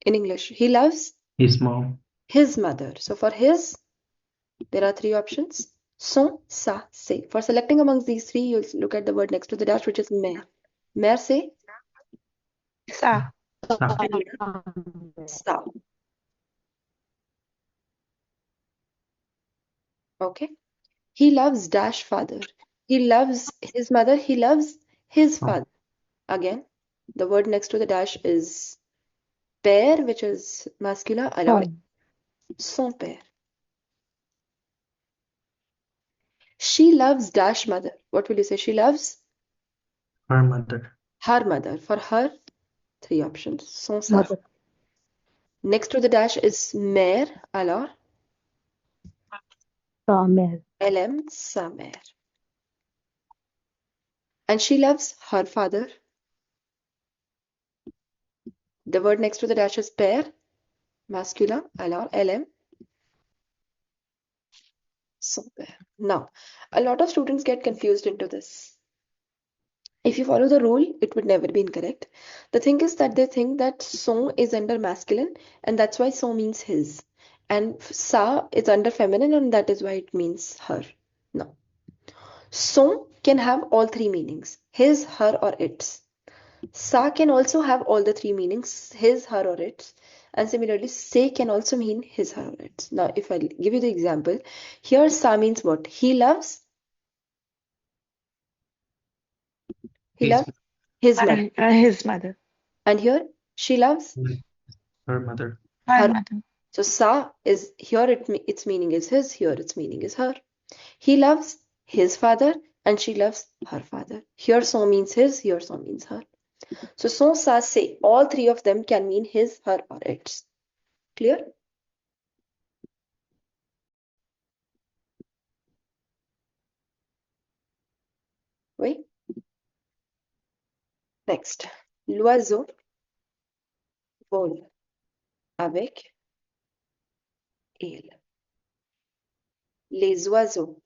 in English. He loves His mom. His mother. So for his, there are three options. Son, sa, se. For selecting amongst these three, you'll look at the word next to the dash, which is mère. Mère, say Sa. Sa. sa. Okay. He loves dash father. He loves his mother. He loves his father. Again, the word next to the dash is père, which is masculine. Alors, son père. She loves dash mother. What will you say? She loves Her mother. her mother. For her, three options. Son sa. Mother. Next to the dash is mère. Alors, Sa mère. elle aime sa mère. And she loves her father. The word next to the dash is père, masculin. Alors, elle aime son père. Now, a lot of students get confused into this. If you follow the rule, it would never be incorrect. The thing is that they think that son is under masculine, and that's why son means his. And sa is under feminine, and that is why it means her. No. Son can have all three meanings, his, her, or its. Sa can also have all the three meanings, his, her, or its. And similarly, se can also mean his, her, or its. Now, if I give you the example, here sa means what? He loves His his mother. His mother. And here she loves her mother. Her her. mother. So sa is here its meaning is his, here its meaning is her. He loves his father and she loves her father. Here so means his, here so means her. So son, sa, se, all three of them can mean his, her, or its. Clear? Oui. Next. L'oiseau vole avec il. Les oiseaux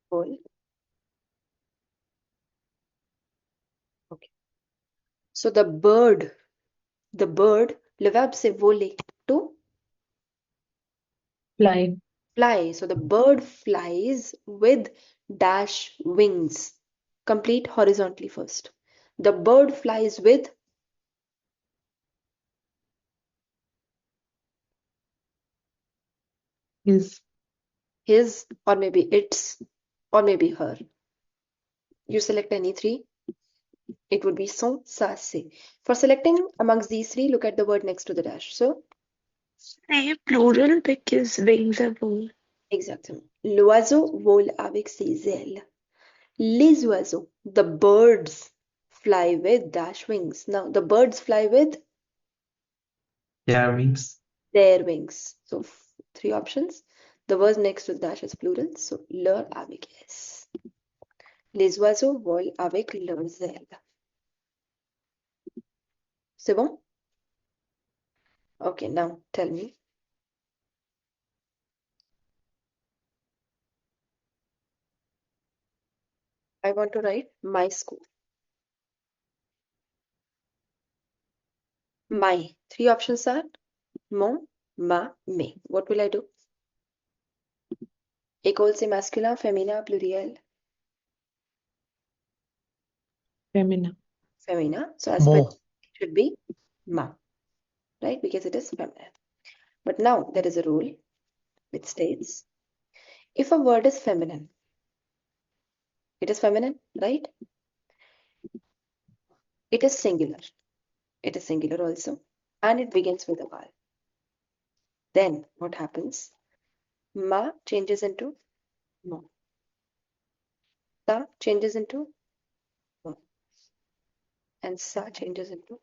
volent. Okay. So the bird, le verbe c'est voler. To Flying. fly. So the bird flies with dash wings. Complete horizontally first. The bird flies with His. his or maybe its or maybe her. You select any three. It would be son, sa, se. For selecting amongst these three, look at the word next to the dash. So, Say plural because wings are plural. exactement. L'oiseau vole avec ses ailes. Les oiseaux, the birds fly with dash wings. Now, the birds fly with Their wings. their wings. So, three options. The word next to the dash is plural. So, leur avec s. Les oiseaux volent avec leurs ailes. C'est bon? Okay, now tell me. I want to write my school. My. Three options are mon, ma, mes. What will I do? École c'est masculin, féminin, pluriel, Femina. féminin. So as per Mo. it should be ma, right? Because it is feminine. But now there is a rule which states if a word is feminine, it is feminine, right? It is singular. It is singular also. And it begins with a vowel. Then what happens? Ma changes into mo. Ta changes into mo. And sa changes into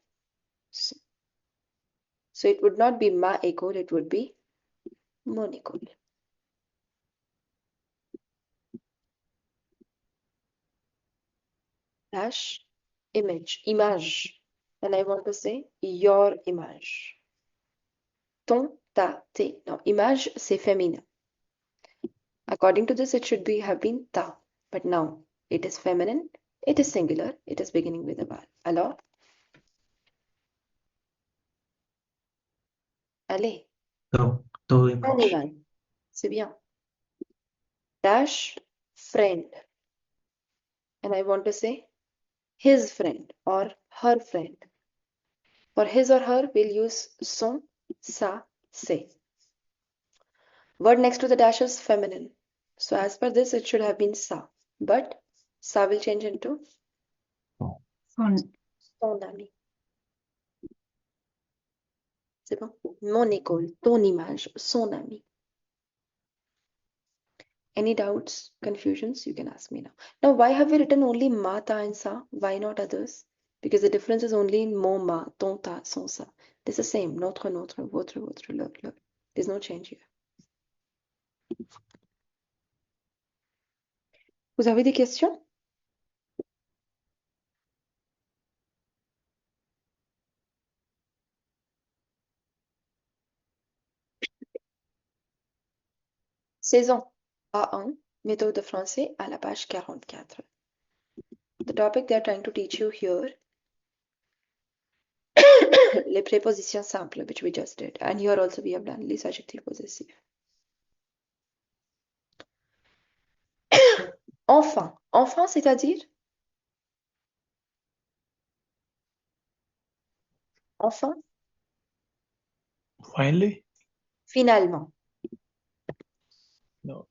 so. So it would not be ma école, it would be mon école. Dash image. And I want to say your image. Ton, ta, tes. Now, image, c'est féminin. According to this, it should be have been ta. But now, it is feminine, it is singular, it is beginning with a vowel. Alors, Allez, Animal. animal. C'est bien. Dash, friend. And I want to say his friend or her friend. For his or her, we'll use son, sa, se. Word next to the dash is feminine. So as per this, it should have been sa. But sa will change into Son. ton ami. C'est bon? Mon école, ton image, son ami. Any doubts, confusions, you can ask me now. Now, why have we written only ma, ta, and sa? Why not others? Because the difference is only in mon, ma, ton, ta, son, sa. It's the same. Notre, votre, leur, leur. There's no change here. Vous avez des questions? Saison A1, méthode de français à la page 44. The topic they are trying to teach you here, les prépositions simples, which we just did. And here also we have done les adjectifs possessifs. Enfin. Enfin, c'est-à-dire? Enfin, Finally, finalement. no.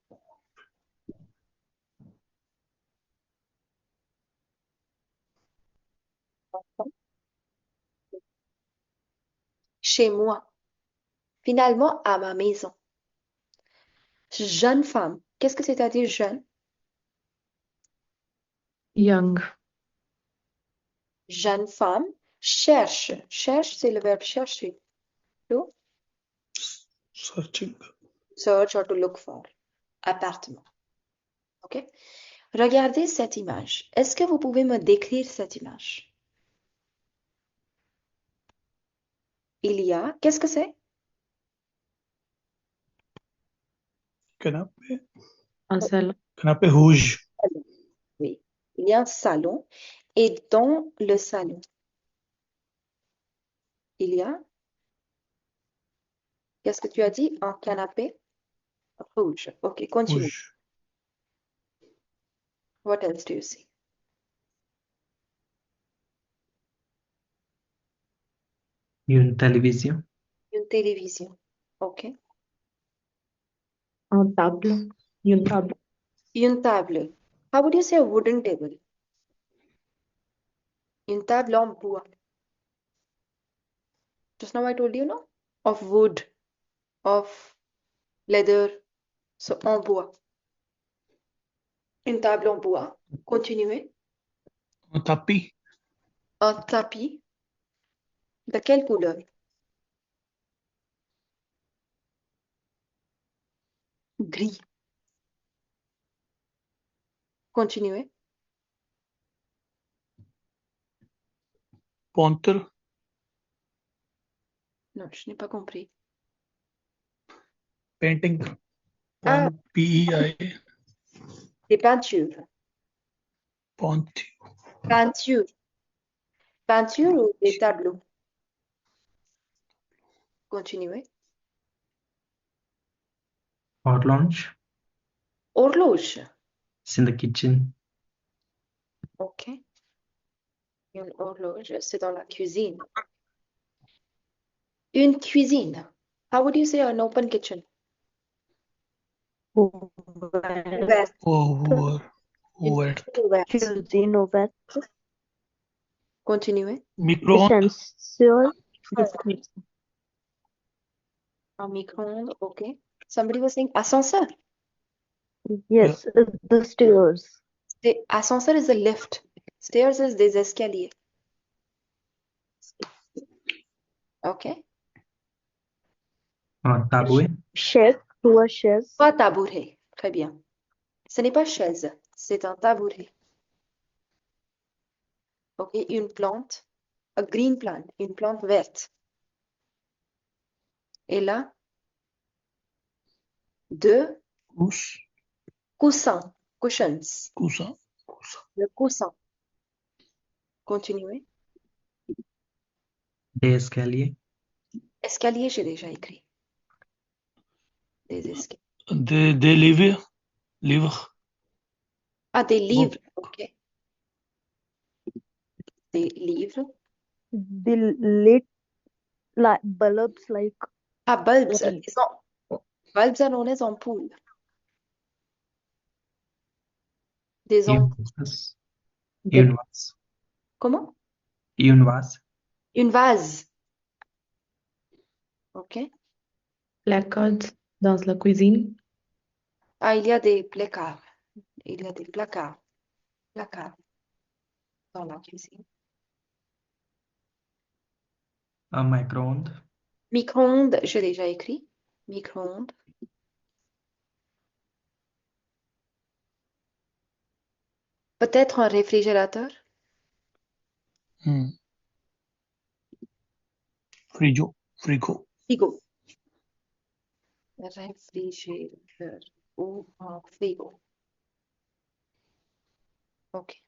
Chez moi. Finalement, à ma maison. Jeune femme. Qu'est-ce que c'est-à-dire jeune? Young. Jeune femme cherche. Cherche, c'est le verbe chercher. To Searching. search or to look for. Appartement. OK? Regardez cette image. Est-ce que vous pouvez me décrire cette image? Il y a, qu'est-ce que c'est? Canapé. Un salon. Canapé rouge. Oui. Il y a un salon et dans le salon, il y a, qu'est-ce que tu as dit? Un canapé rouge. OK, continue. Rouge. What else do you see? Une télévision. Une télévision. OK. Un table. Une table. Une table. How would you say a wooden table? Une table en bois. Just now I told you, no? Of wood, of leather. So, en bois. Une table en bois. Continuez. Un tapis. Un tapis. De quelle couleur? Gris. Continuez. Pointer. Non, je n'ai pas compris. Painting. Ah, P-E-I. des peintures. Pont. Peinture. Peinture ou des tableaux? Continuez. Horloge. Horloge. It's in the kitchen. OK. Une horloge, c'est dans la cuisine. Une cuisine. How would you say an open kitchen? Ouverte. Over. Une Over. cuisine ouverte. Cuisine ouverte. Continuez. Micro-ondes. Utensile. Un micro-ondes, OK. Somebody was saying ascenseur. Yes, the stairs. The ascenseur is a lift. Stairs is des escaliers. OK. Un tabouret. Chef, to a chaise. Pas tabouret. Très bien. Ce n'est pas chaise, c'est un tabouret. OK. Une plante. A green plant. Une plante verte. Et là, deux Couche. coussins. Cushions. Coussin. Coussin. Le coussin. Continuez. Des escaliers. Escalier, j'ai déjà écrit. Des escaliers. Des livres. Livres. Ah, des livres. Book. Ok. Des livres. The lit bulbs like Ah, bulbs. oil. Bulbs are known as ampoules. Des Une ampoules. vase. The Une vase. Comment? Une vase. Une vase. Ok. placards dans la cuisine. Ah, il y a des placards. Il y a des placards. Placards dans la cuisine. Un micro-ondes. Micro-ondes, j'ai déjà écrit. Micro-ondes. Peut-être un réfrigérateur. Frigo. Frigo. Frigo. Réfrigérateur ou un frigo. Ok.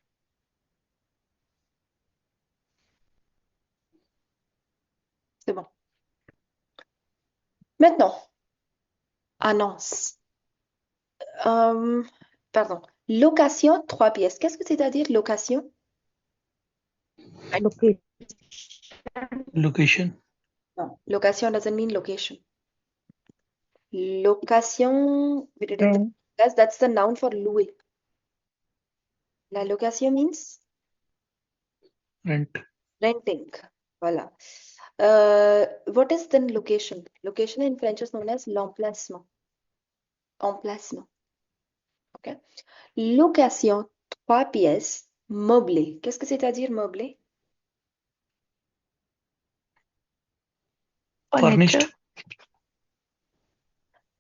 C'est bon. Maintenant, annonce. Pardon. Location, 3 pièces. Qu'est-ce que c'est-à-dire location? location. Location. Non. Location doesn't mean location. Location, Rent. that's the noun for louer. La location means Rent. renting. Voilà. What is then location? Location in French is known as l'emplacement. Emplacement. Ok. Location, 3 pièces, meublé. Qu'est-ce que c'est-à-dire meublé? Furnished.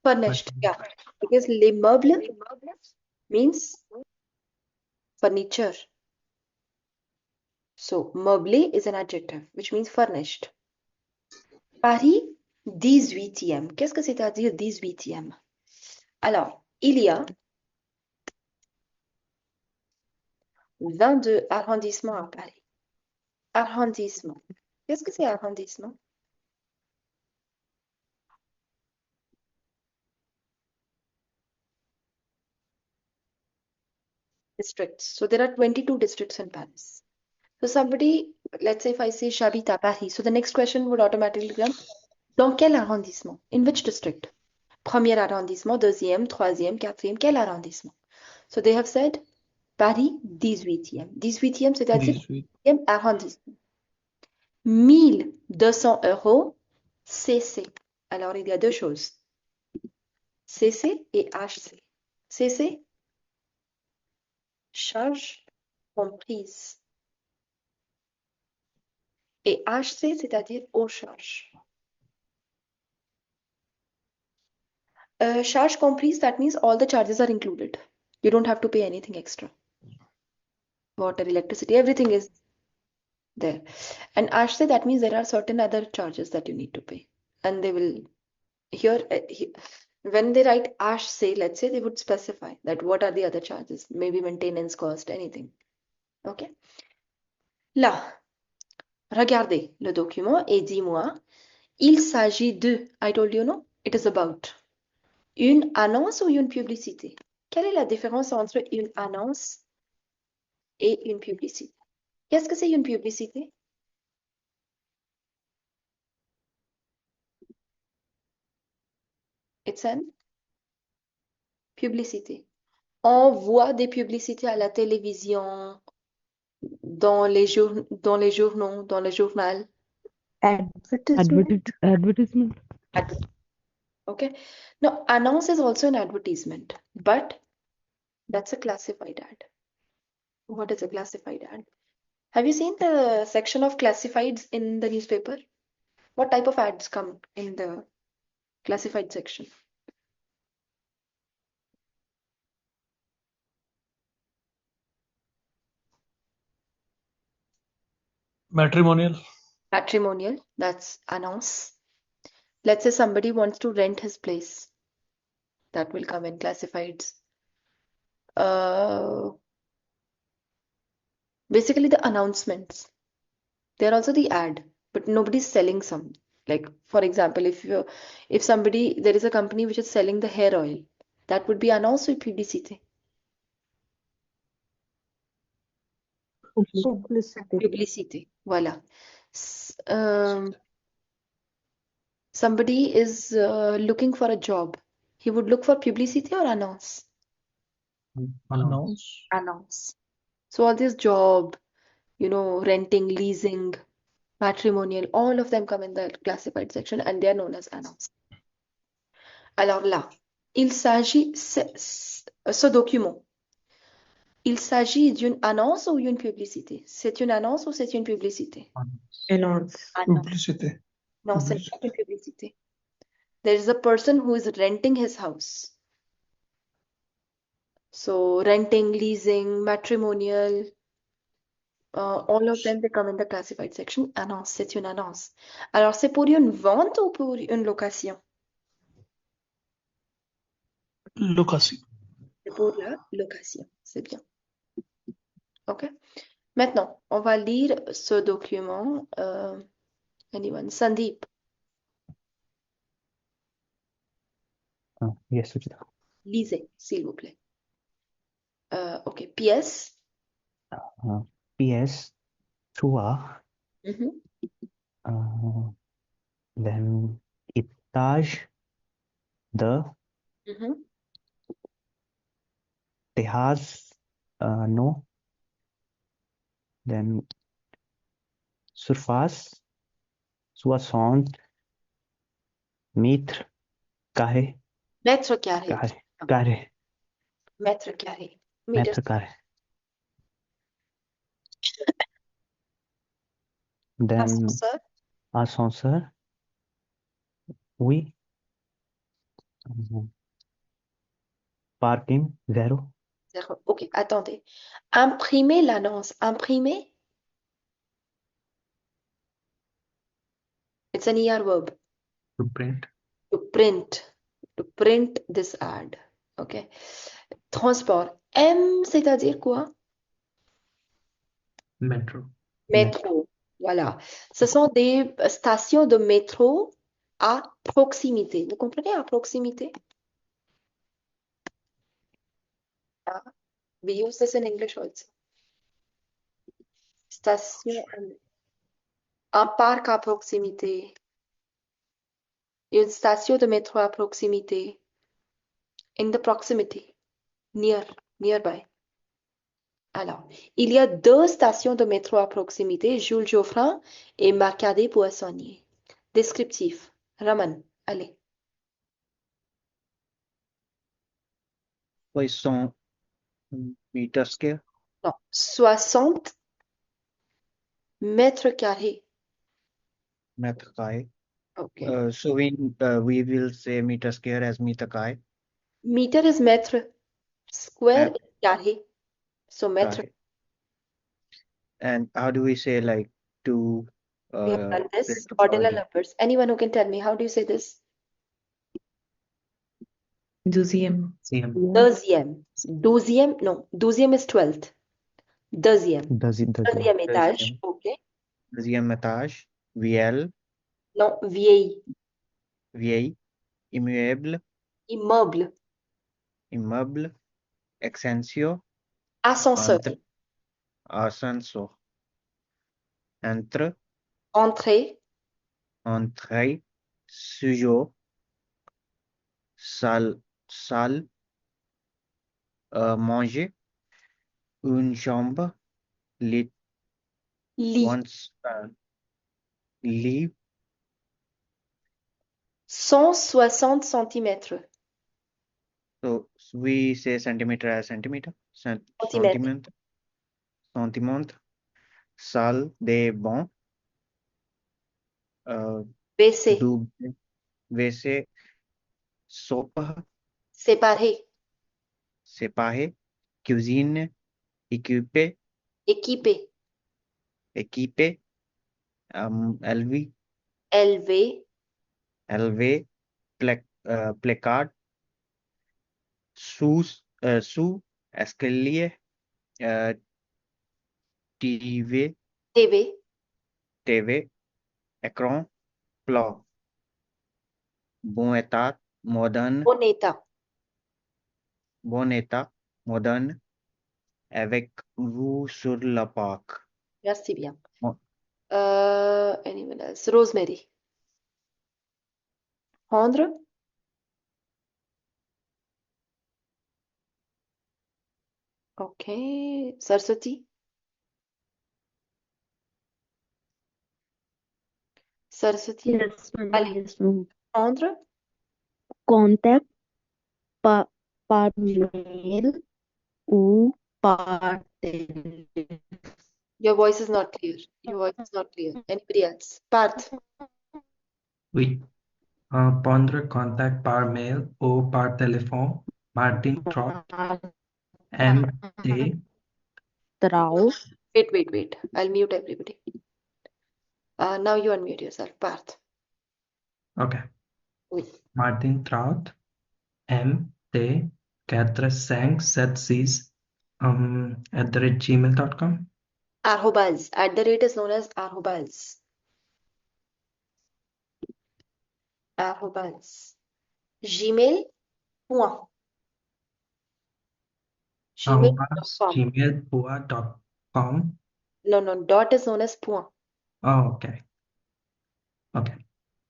Furnished. Yeah. Because les meubles means furniture. So, meublé is an adjective, which means furnished. Paris, 18e. Qu'est-ce que c'est-à-dire 18e? Alors, il y a 22 arrondissements à Paris. Arrondissement. Qu'est-ce que c'est arrondissement? Districts. So, there are 22 districts in Paris. So, somebody, let's say if I say j'habite à Paris, so the next question would automatically come, dans quel arrondissement? In which district? Premier arrondissement, deuxième, troisième, quatrième, quel arrondissement? So, they have said Paris, 18e. 18e, c'est-à-dire 18. 18e arrondissement. 1200 euros, CC. Alors, il y a deux choses. CC et HC. CC, charge comprise. Et HC, c'est-à-dire aux charges. Charge comprise, that means all the charges are included. You don't have to pay anything extra. Water, electricity, everything is there. And HC, that means there are certain other charges that you need to pay. And they will, here, when they write HC, let's say, they would specify that what are the other charges. Maybe maintenance cost, anything. OK? Là, regardez le document et dis-moi, il s'agit de, I told you, no? It is about. Une annonce ou une publicité? Quelle est la différence entre une annonce et une publicité? Qu'est-ce que c'est une publicité? It's an publicité. On voit des publicités à la télévision, dans les journaux, dans le journal. Advertisement. Advertisement. Okay. Now, announce is also an advertisement, but that's a classified ad. What is a classified ad? Have you seen the section of classifieds in the newspaper? What type of ads come in the classified section? Matrimonial. Matrimonial, that's announce. Let's say somebody wants to rent his place. That will come in classifieds. Basically the announcements. They're also the ad, but nobody's selling some. Like, for example, if somebody, there is a company which is selling the hair oil, that would be annonce ou publicité? Publicity. Publicité, voilà. Somebody is looking for a job. He would look for publicity or annonce? Announce. Annonce. So all this job, renting, leasing, matrimonial, all of them come in the classified section and they are known as annonce. Alors là, il s'agit, ce document, il s'agit d'une annonce ou d'une publicité? C'est une annonce ou c'est une publicité? Announce. Annonce. Publicité. Non, c'est pas une publicité. There is a person who is renting his house. So renting, leasing, matrimonial, all of them, they come in the classified section. Annonce, c'est une annonce. Alors, c'est pour une vente ou pour une location? Location. C'est pour la location. C'est bien. OK? Maintenant, on va lire ce document. Anyone? Sandeep, Yes, Suchita. lisez, s'il vous plaît. OK. Pièce. PS, Tua, Mhm, then Itaj, the mhm. Tehaz, no, then Surface, Soixante, Mitre, Carré, Mètre carré. Carré, Carré, Mètre carré. Meter. Mètre Carré. Then Ascenseur. Ascenseur, oui. Parking, zéro. Zéro. OK, attendez. Imprimer l'annonce. Imprimer, it's an ER verb. To print. To print. To print this ad. OK. Transport. M, c'est-à-dire quoi? Metro. Métro. Voilà. Ce sont des stations de métro à proximité. Vous comprenez, à proximité? Ah, we use this in English also. Station, un parc à proximité. Une station de métro à proximité. In the proximity. Nearby. Alors, il y a deux stations de métro à proximité, Jules Geoffrin et Marcadet Poissonnier. Descriptif. Raman, allez. 60 meters square. Non, 60 mètres carrés. Mètre carré. OK. So we will say meter square as meter carré. Meter is mètre. Square Mètre. is carré. So mètre. Carré. And how do we say like two We have done this. print Ordinal word? numbers. Anyone who can tell me, how do you say this? Deuxième. CM. Deuxième. Douzième, non. Douzième is 12th. Deuxième. Deuxième. Deuxième étage. Deuxième. OK. Deuxième étage. VL. Non, vieille. Vieille. Immeuble. Immeuble. Immeuble. Extensio. Ascenseur. Entre. Ascenseur. Entre. Entrée. Entrée. Sujo. Salle. Manger. Une chambre. Lit. Lit. Once. Lit. 160 centimètres. So we say centimeter as centimeter. Centimètres. Centimètre. Centimètre. Salle de bain. WC. Double. WC. Sopa. Séparé. Séparé. Cuisine. Équipé. Équipé. Équipé. LV. Élevé. LV. Placard. Sous. Sous. Escalier. TV. TV. TV. Écran. plow. Bon état, moderne. Bon état. Bon état, moderne. Avec vous sur le parc. Merci bien. Bon, Anyone else? Rosemary. Prendre. Ok. Saraswati. Saraswati. Yes, ma'am. Allez. Yes, ma'am. Prendre. Contact par, par mail ou par téléphone. Your voice is not clear. Your voice is not clear. Anybody else? Parth. Oui. Prendre contact par mail ou par téléphone. Martin Trott, MT. Trau. Wait. I'll mute everybody. Now you unmute yourself. Parth. Okay. Oui. Martin Trott, MT 45676 @gmail.com. Arrobas. At the rate is known as arrobas. Arrobas. Gmail. Point. Gmail.com. gmail.com. No. Dot is known as point. Oh, okay. Okay.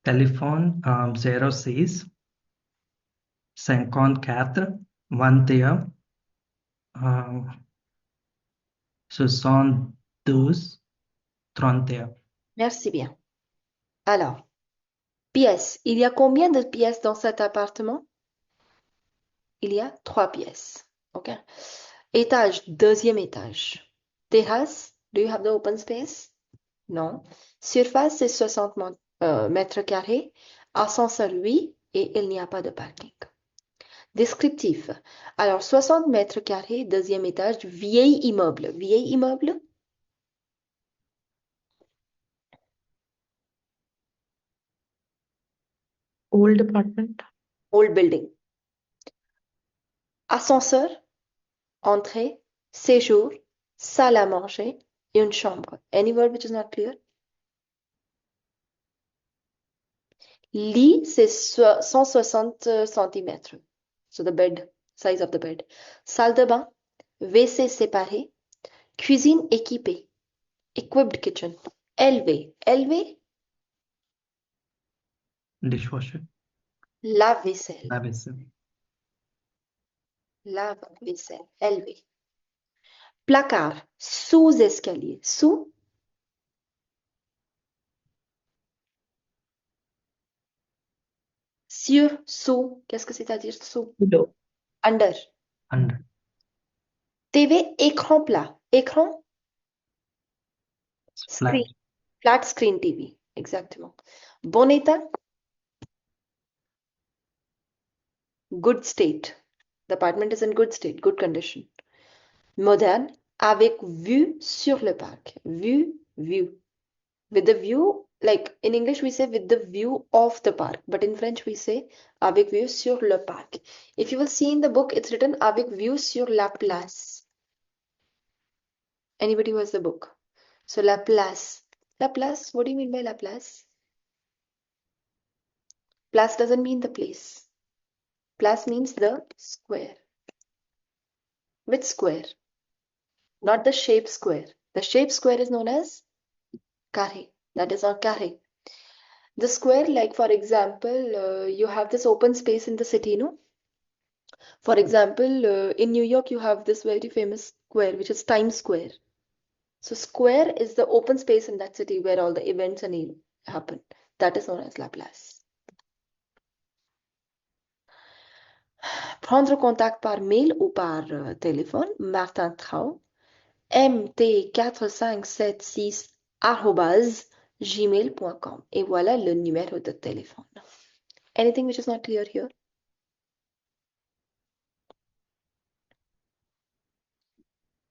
Téléphone 06 54 21 72 31. Merci bien. Alors, pièces. Il y a combien de pièces dans cet appartement? Il y a 3 pièces. OK. Étage, deuxième étage. Terrasse. Do you have the open space? Non. Surface, c'est 60 mètres carrés. Ascenseur, oui. Et il n'y a pas de parking. Descriptif. Alors, 60 mètres carrés, deuxième étage, vieil immeuble. Vieil immeuble? Old apartment. Old building. Ascenseur, entrée, séjour, salle à manger et une chambre. Any word which is not clear? Lit, c'est 160 centimètres. So the bed, size of the bed. Salle de bain, WC séparé, cuisine équipée, equipped kitchen. Élevé, élevé, Dishwasher. lave-vaisselle, Lave-vaisselle. lave-vaisselle, élevé. Placard, sous-escalier, sous, sur, sous. Qu'est-ce que c'est-à-dire sous? Below. Under. Under. TV, écran plat. Écran, Flat. screen, flat screen TV. Exactement. Bon état, good state. The apartment is in good state, good condition. Moderne, avec vue sur le parc. Vue. With the view, like in English we say with the view of the park, but in French we say avec vue sur le parc. If you will see in the book, it's written avec vue sur la place. Anybody who has the book? So la place. La place, what do you mean by la place? Place doesn't mean the place. Place means the square. Which square? Not the shape square. The shape square is known as carré. That is not carré. The square, like for example, you have this open space in the city, no? For example, in New York, you have this very famous square, which is Times Square. So square is the open space in that city where all the events and happen. That is known as la place. Prendre contact par mail ou par téléphone, Martin Trau, mt45776@gmail.com. Et voilà le numéro de téléphone. Anything which is not clear here?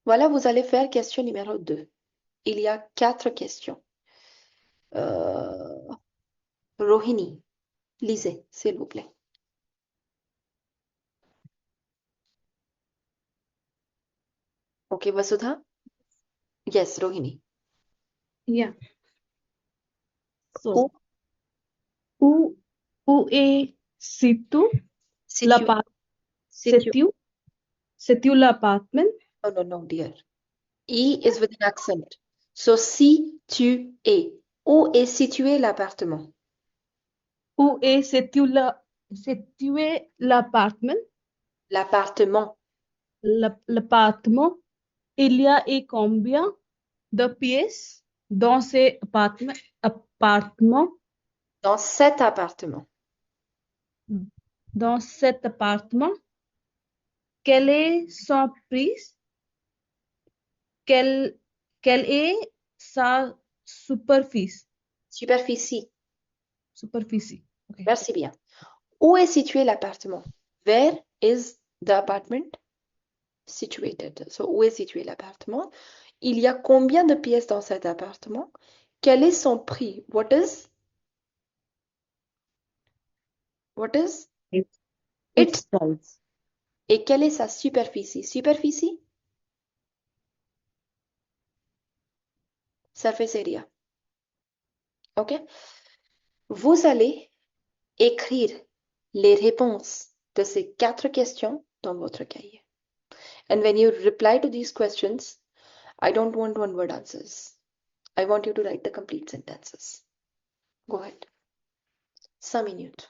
Voilà, vous allez faire question numéro 2. Il y a 4 questions. Rohini, lisez, s'il vous plaît. Okay, Vasudha? Yes, Rohini. Yeah. Who? So, Où, où est situé Situé. situé, situé l'appartement? No, no, no, dear. E is with an accent. So, situé. Où est situé l'appartement? Où est situé l'appartement? L'appartement. L'appartement. Il y a et combien de pièces dans cet appartement? Dans cet appartement. Dans cet appartement, quel est son prix? Quelle est sa superficie? Superficie. Superficie. Okay. Merci bien. Où est situé l'appartement? Where is the apartment situated? So, où est situé l'appartement? Il y a combien de pièces dans cet appartement? Quel est son prix? What is Its its price. et quelle est sa superficie? Superficie? Surface area. OK? Vous allez écrire les réponses de ces 4 questions dans votre cahier. And when you reply to these questions, I don't want one-word answers. I want you to write the complete sentences. Go ahead. 5 minutes.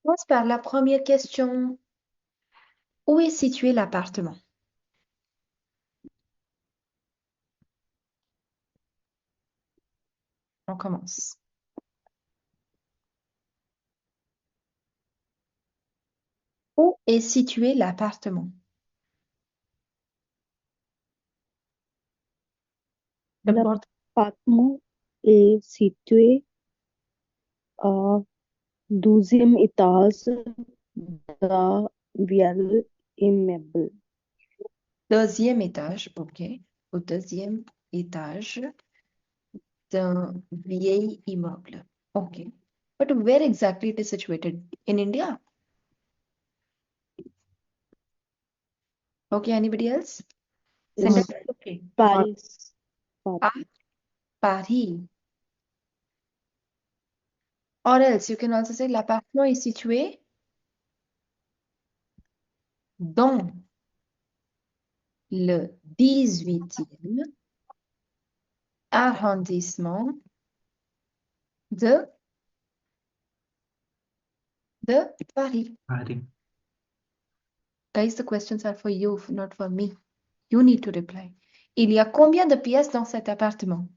commence par la première question. Où est situé l'appartement? On commence. Où est situé l'appartement? L'appartement est situé au 12e étage d'un vieil immeuble. Deuxième étage, ok. Au deuxième étage d'un vieil immeuble. Okay. But where exactly it is situated? In India? Okay, anybody else? Sentence is okay. Paris. À Paris. Or else you can also say l'appartement est situé dans le 18e arrondissement de Paris. Paris. Guys, the questions are for you, not for me. You need to reply. Il y a combien de pièces dans cet appartement?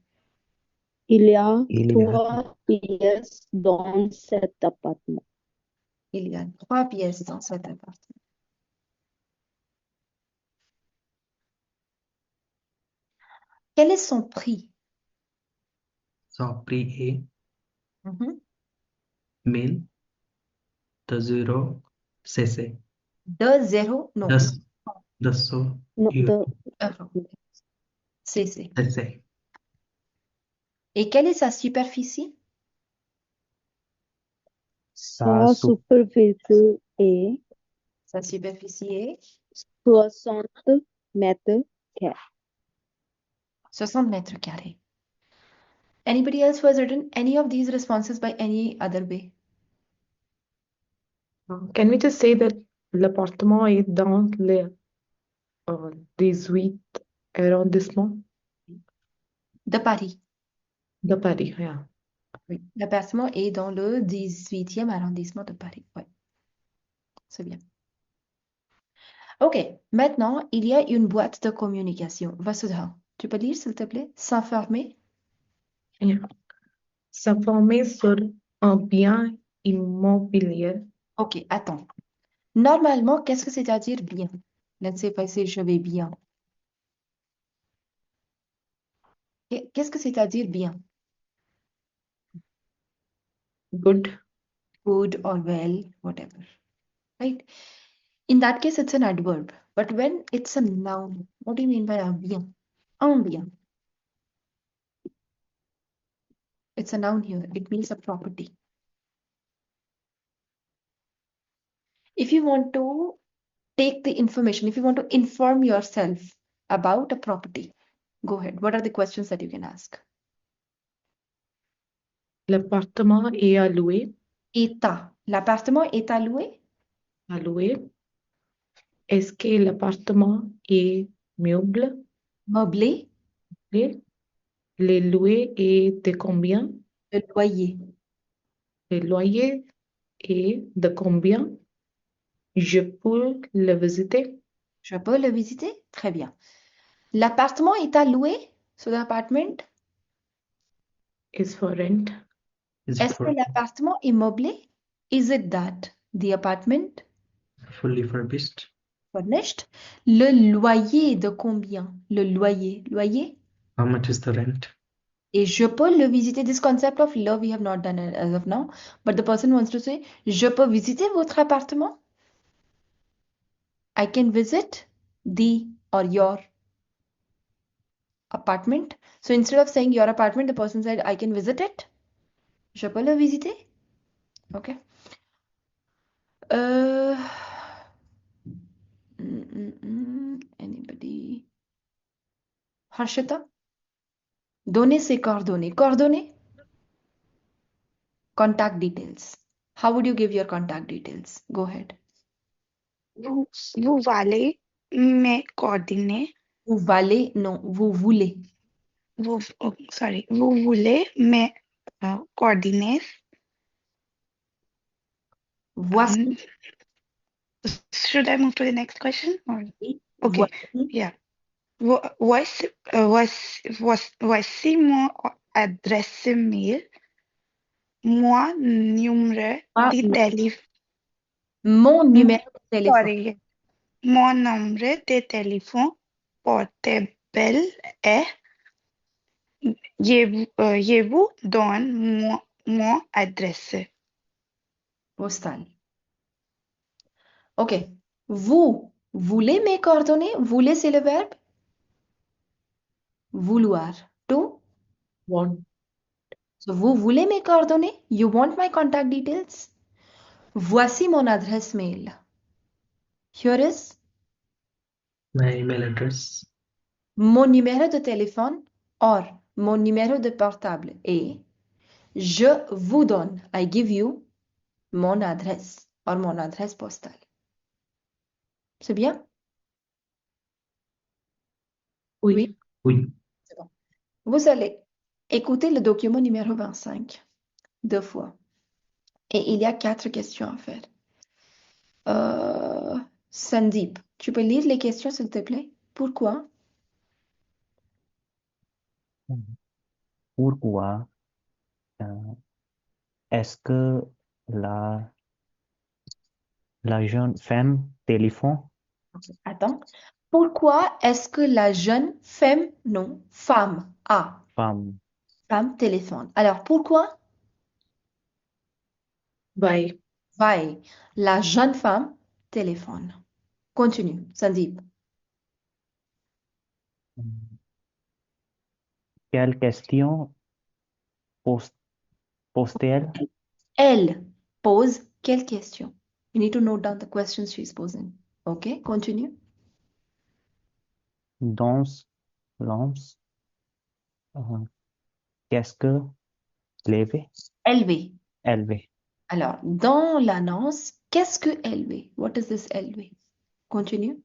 Il y a Il y a 3 pièces dans cet appartement. Il y a 3 pièces dans cet appartement. Quel est son prix? Son prix est Mhm. 1200 cc. 2 0, non. 200 Non, euros. Euro. CC. cc. Et quelle est sa superficie? sa superficie est Sa superficie est 60 mètres carrés. 60 mètres carrés. Anybody else who has written any of these responses by any other way? Can we just say that l'appartement est dans le 18 arrondissement De Paris. de Paris? Yeah. Oui. L'appartement est dans le 18e arrondissement de Paris. Oui, c'est bien. Ok, maintenant, il y a une boîte de communication. Vasudha, tu peux lire, s'il te plaît? S'informer. Yeah. S'informer sur un bien immobilier. Ok, attends. Normalement, qu'est-ce que c'est-à-dire bien? Let's say if I say je vais bien. Qu'est-ce que c'est-à-dire bien? Good. Good or well, whatever. Right? In that case, it's an adverb. But when it's a noun, what do you mean by un bien? Un bien. It's a noun here. It means a property. If you want to take the information, if you want to inform yourself about a property, go ahead. What are the questions that you can ask? L'appartement est à louer. État. L'appartement est à louer? À louer. Est-ce que l'appartement est meublé? Meublé? Le louer est de combien? Le loyer. Le loyer est de combien? Je peux le visiter? Je peux le visiter? Très bien. L'appartement est à louer? So the apartment? Is for rent. Is Est-ce que for l'appartement est meublé? Is it that the apartment fully furnished. furnished? Le loyer de combien? Le loyer. Loyer? How much is the rent? Et je peux le visiter. This concept of le, we have not done it as of now. But the person wants to say, je peux visiter votre appartement? I can visit the or your apartment. So instead of saying your apartment, the person said, I can visit it. Je peux le visiter? Okay. Uh, Anybody? Harshita? Donner ses coordonnées. Coordonnées? Contact details. How would you give your contact details? Go ahead. Vous allez me coordonner. Vous valez, non, vous voulez. Vous voulez me coordonner. Voici. Should I move to the next question? Or... Okay, Voici. yeah. Voici mon adresse mail. Mon numéro Ah, de non. téléphone. Mon numéro de téléphone. Sorry. Mon numéro de téléphone portable est. Je vous donne mon adresse. Postale. Ok. Vous voulez mes coordonnées? Voulez, c'est le verbe? Vouloir. To. Want. So, vous voulez mes coordonnées? You want my contact details? Voici mon adresse mail. Here is My email address. mon numéro de téléphone or mon numéro de portable est je vous donne, I give you, mon adresse or mon adresse postale. C'est bien? Oui. Oui. C'est bon. Vous allez écouter le document numéro 25 deux fois. Et il y a 4 questions à faire. Sandeep, tu peux lire les questions, s'il te plaît? Pourquoi? Pourquoi est-ce que la, la jeune femme téléphone Attends. Pourquoi est-ce que la jeune femme, non, femme, femme femme téléphone? Alors, pourquoi? Why? Why? La jeune femme téléphone. Continue, Sandeep. quelle question pose-t-elle Elle pose quelle question? You need to note down the questions she's posing. Okay, continue. dans l'annonce qu'est-ce que l'élevé Élevé. élevé Alors, dans l'annonce, qu'est-ce que élevé? What is this élevé? Continue.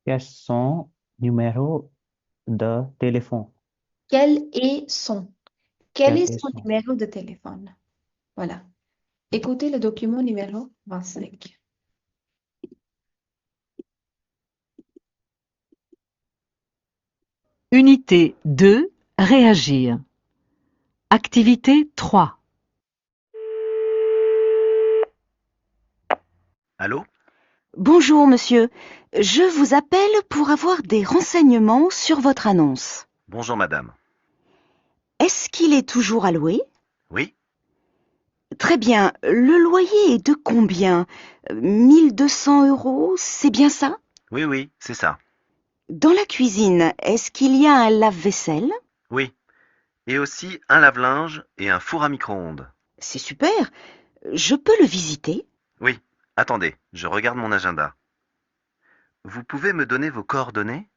quel est son numéro de téléphone Quel est son? Quel quel est est son son numéro de téléphone? Voilà. Écoutez le document numéro 25. Unité 2, réagir. Activité 3. Allô? Bonjour monsieur, je vous appelle pour avoir des renseignements sur votre annonce. Bonjour madame. Est-ce qu'il est toujours à louer? Oui? Très bien, le loyer est de combien? 1200 €, c'est bien ça? Oui, c'est ça. Dans la cuisine, est-ce qu'il y a un lave-vaisselle? Oui. Et aussi un lave-linge et un four à micro-ondes. C'est super, je peux le visiter? Oui. Attendez, je regarde mon agenda. Vous pouvez me donner vos coordonnées?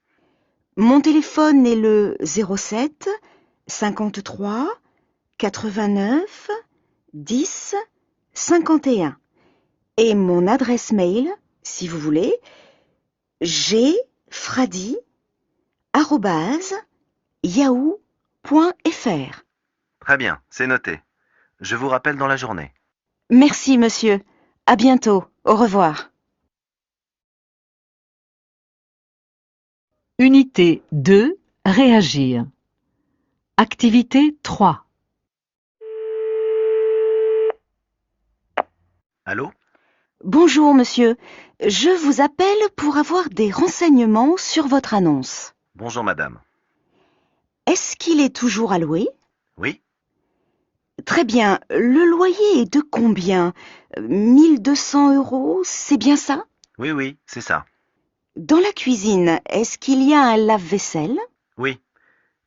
Mon téléphone est le 07 53 89 10 51 et mon adresse mail, si vous voulez, gfradi@yahoo.fr. Très bien, c'est noté. Je vous rappelle dans la journée. Merci monsieur. À bientôt. Au revoir. Unité 2, réagir. Activité 3. Allô? Bonjour monsieur, je vous appelle pour avoir des renseignements sur votre annonce. Bonjour madame. Est-ce qu'il est toujours à louer? Oui? Très bien, le loyer est de combien? 1200 €, c'est bien ça? Oui, c'est ça. Dans la cuisine, est-ce qu'il y a un lave-vaisselle? Oui.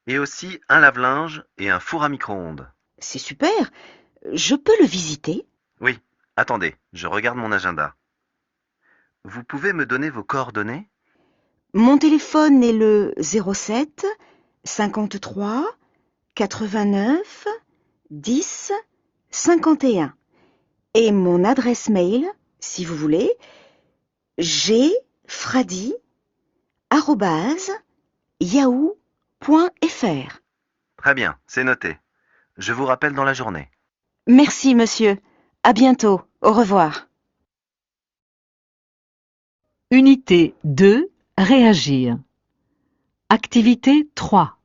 Et aussi un lave-linge et un four à micro-ondes. C'est super, je peux le visiter? Oui. Attendez, je regarde mon agenda. Vous pouvez me donner vos coordonnées? Mon téléphone est le 07 53 89 10 51 et mon adresse mail, si vous voulez, gfradi@yahoo.fr. Très bien, c'est noté. Je vous rappelle dans la journée. Merci, monsieur. À bientôt. Au revoir. Unité 2. Réagir. Activité 3.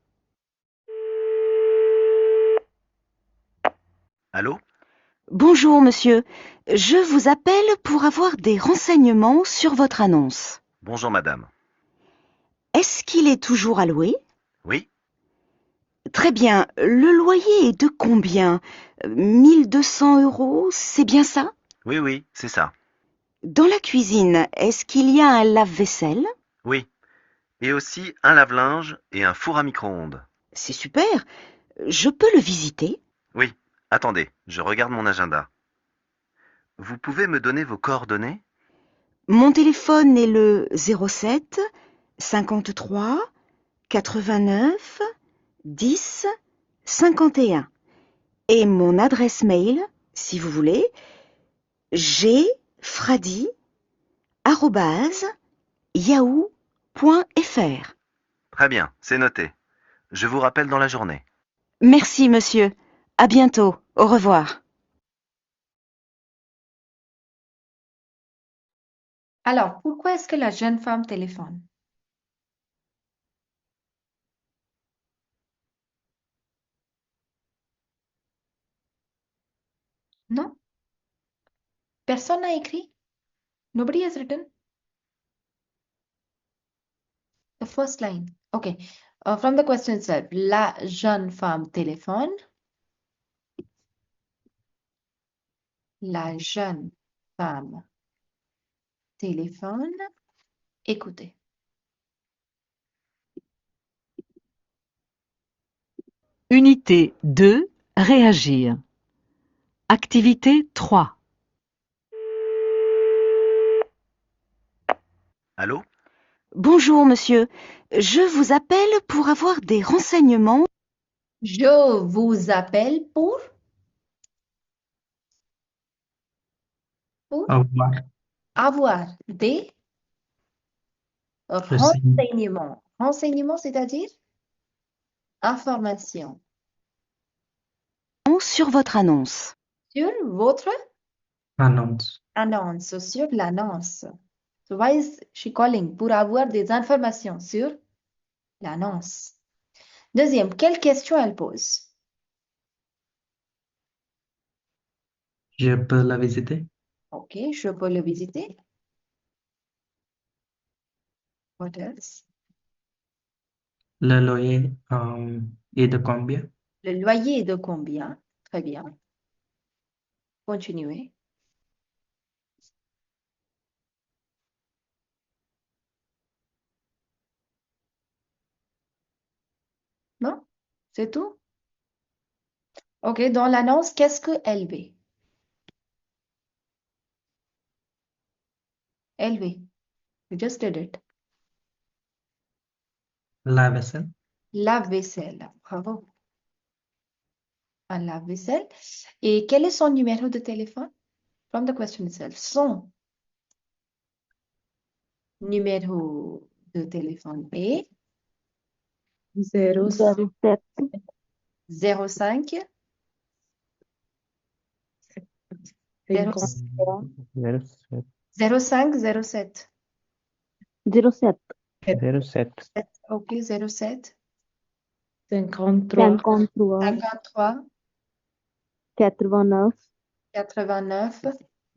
Allô? Bonjour, monsieur. Je vous appelle pour avoir des renseignements sur votre annonce. Bonjour madame. Est-ce qu'il est toujours à louer? Oui? Très bien. Le loyer est de combien? 1200 euros, c'est bien ça? Oui, oui, c'est ça. Dans la cuisine, est-ce qu'il y a un lave-vaisselle? Oui. Et aussi un lave-linge et un four à micro-ondes. C'est super. Je peux le visiter? Oui. Attendez, je regarde mon agenda. Vous pouvez me donner vos coordonnées? Mon téléphone est le 07 53 89 10 51. Et mon adresse mail, si vous voulez, gfradi@yahoo.fr. Très bien, c'est noté. Je vous rappelle dans la journée. Merci, monsieur. À bientôt. Au revoir. Alors, pourquoi est-ce que la jeune femme téléphone? Non? Personne n'a écrit? Nobody has written? The first line. Okay. From the question itself, la jeune femme téléphone. La jeune femme téléphone. Écoutez. Unité 2. Réagir. Activité 3. Allô? Bonjour, monsieur. Je vous appelle pour avoir des renseignements. Je vous appelle pour Avoir. avoir des Renseignements. renseignements. Renseignements, c'est-à-dire informations Sur votre annonce. sur votre Annonce. annonce, sur l'annonce. So why is she calling? Pour avoir des informations sur l'annonce. Deuxième, quelle question elle pose? Je peux la visiter. Ok, je peux le visiter. What else? Le loyer est de combien? Le loyer est de combien? Très bien. Continuez. Non? C'est tout? Ok, dans l'annonce, qu'est-ce que élevé? Élevé. We just did it. La vaisselle. Lave-vaisselle. Bravo. Un lave-vaisselle. Et quel est son numéro de téléphone? From the question itself. Son numéro de téléphone est 07 05 53 05 07. 07 07 Ok, 07 53 53 89 89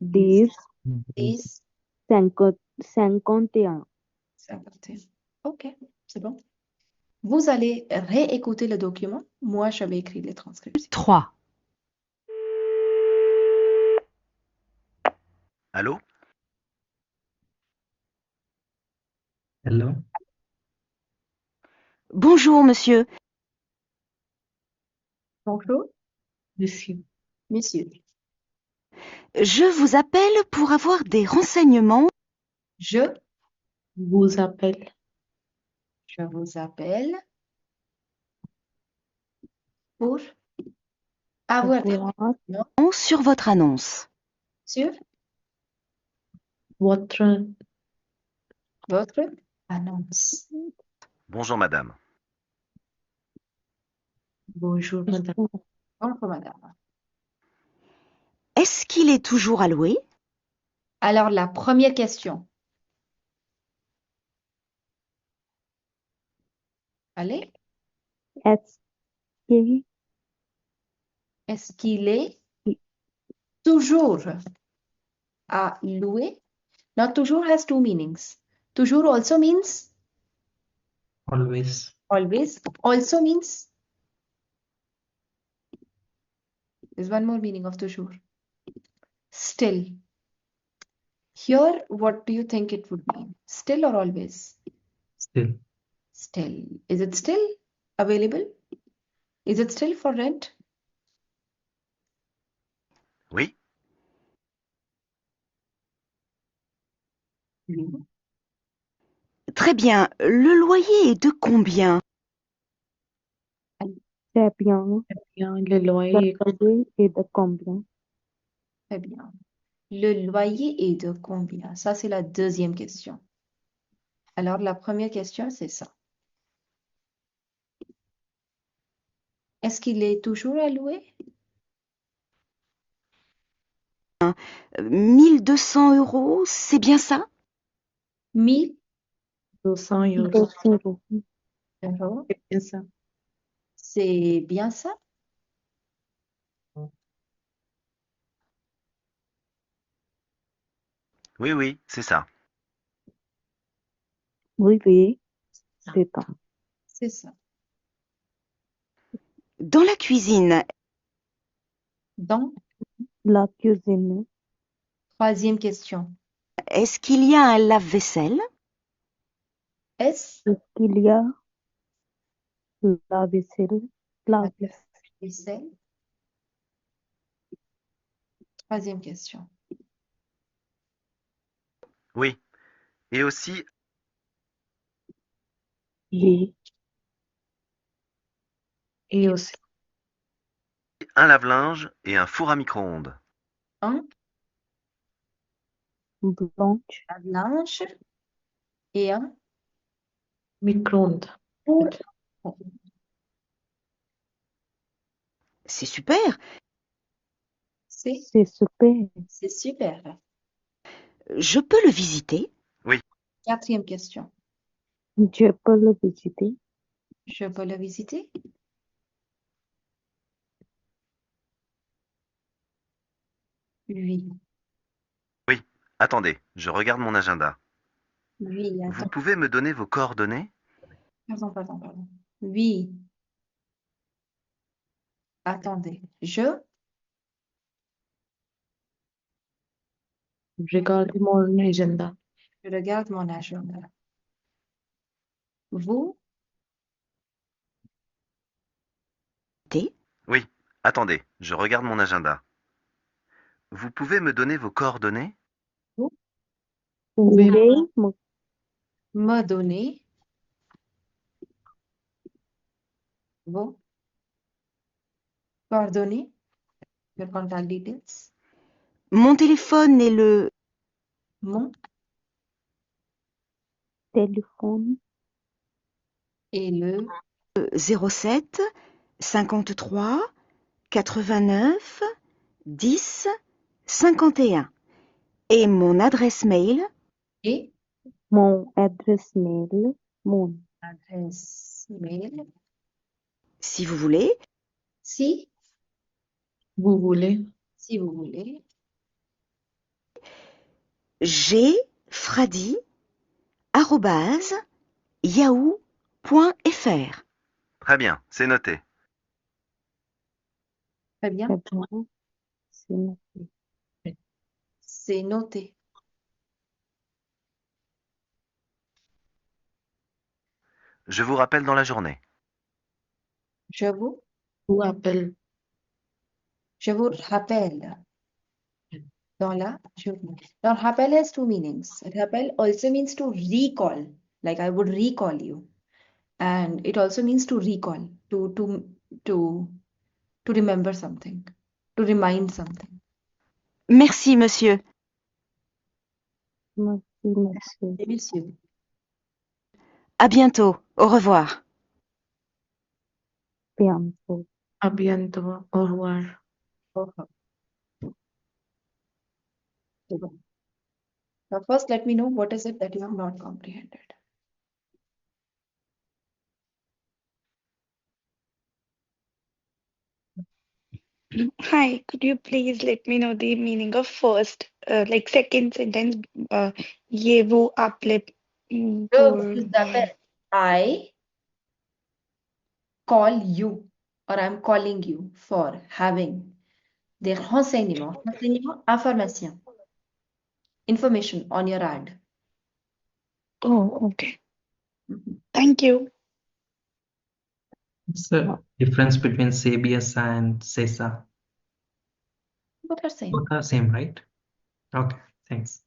10 10 51. 51. Ok, c'est bon. Vous allez réécouter le document. Moi, je vais écrire les transcriptions. 3. Allô? Hello. Bonjour, monsieur. Bonjour, Monsieur. monsieur. Je vous appelle pour avoir des renseignements. Je Vous appelle vous appelle pour avoir des Avoir renseignements Sur votre annonce. sur votre votre annonce. Bonjour madame. bonjour, madame. Bonjour, madame. Est-ce qu'il est toujours à louer? Alors, la première question. Allez, Est-ce qu'il est-ce qu'il est toujours à louer? Now, toujours has two meanings. Toujours also means Always. always. Also means there's one more meaning of toujours. Still. Here, what do you think it would mean? Still or always? Still. Still. Is it still available? Is it still for rent? Oui, Oui. Très bien. Le loyer est de combien? c'est bien? Bien, le Le loyer loyer est de combien? Très bien. Le loyer est de combien? Ça, c'est la deuxième question. Alors, la première question, c'est ça. Est-ce qu'il est toujours à louer? 1200 €, c'est bien ça? 1000 200 euros. 200 euros. euros. C'est bien ça. C'est bien ça? oui, oui, c'est ça. Oui, oui, c'est ça. C'est ça. Dans la cuisine, Donc, La cuisine, troisième question. est-ce qu'il y a un lave-vaisselle? Est-ce est-ce qu'il y a la vaisselle? La la vaisselle. vaisselle? Troisième question. Oui. Et aussi Oui, Et aussi, un lave-linge et un four à micro-ondes. Un blanche, lave-linge et un micro-ondes. four. C'est super. C'est c'est super. c'est super. Je peux le visiter? Oui, Quatrième question. Je peux le visiter? Je peux le visiter? Oui. oui. Attendez, je regarde mon agenda. Oui, Vous attends. pouvez me donner vos coordonnées? Pardon. Oui, attendez. Je Regarde mon agenda. regarde mon agenda. Vous T. Oui. Attendez, je regarde mon agenda. Vous pouvez me donner vos coordonnées? vous Pouvez pouvez me me donner vos coordonnées, your contact details. Mon téléphone est le Mon téléphone et le 07 53 89 10 51. Et mon adresse mail, et mon adresse mail, mon adresse mail. si vous voulez, Si, vous voulez. si vous voulez. gfradi@yahoo.fr. Très bien, c'est noté. Très bien. très bien, c'est noté. C'est noté. Je vous rappelle dans la journée. Je vous Vous appelle. Je vous rappelle dans la journée. Now, rappel has two meanings. Rappel also means to recall, like I would recall you. And it also means to recall, to remember something, to remind something. Merci, monsieur. Merci, monsieur. Et monsieur. À bientôt. Au revoir. Bientôt. À bientôt. Au revoir. Au revoir. Now, first, let me know what is it that you have not comprehended. Hi, could you please let me know the meaning of first, like second sentence, ये वो आप ले pour I call you, or I'm calling you for having des renseignements, renseignements, information, information on your ad. Oh, okay. Thank you. What's the difference between Sabius and Sesa? Both are same. Both are same, right? Okay, thanks.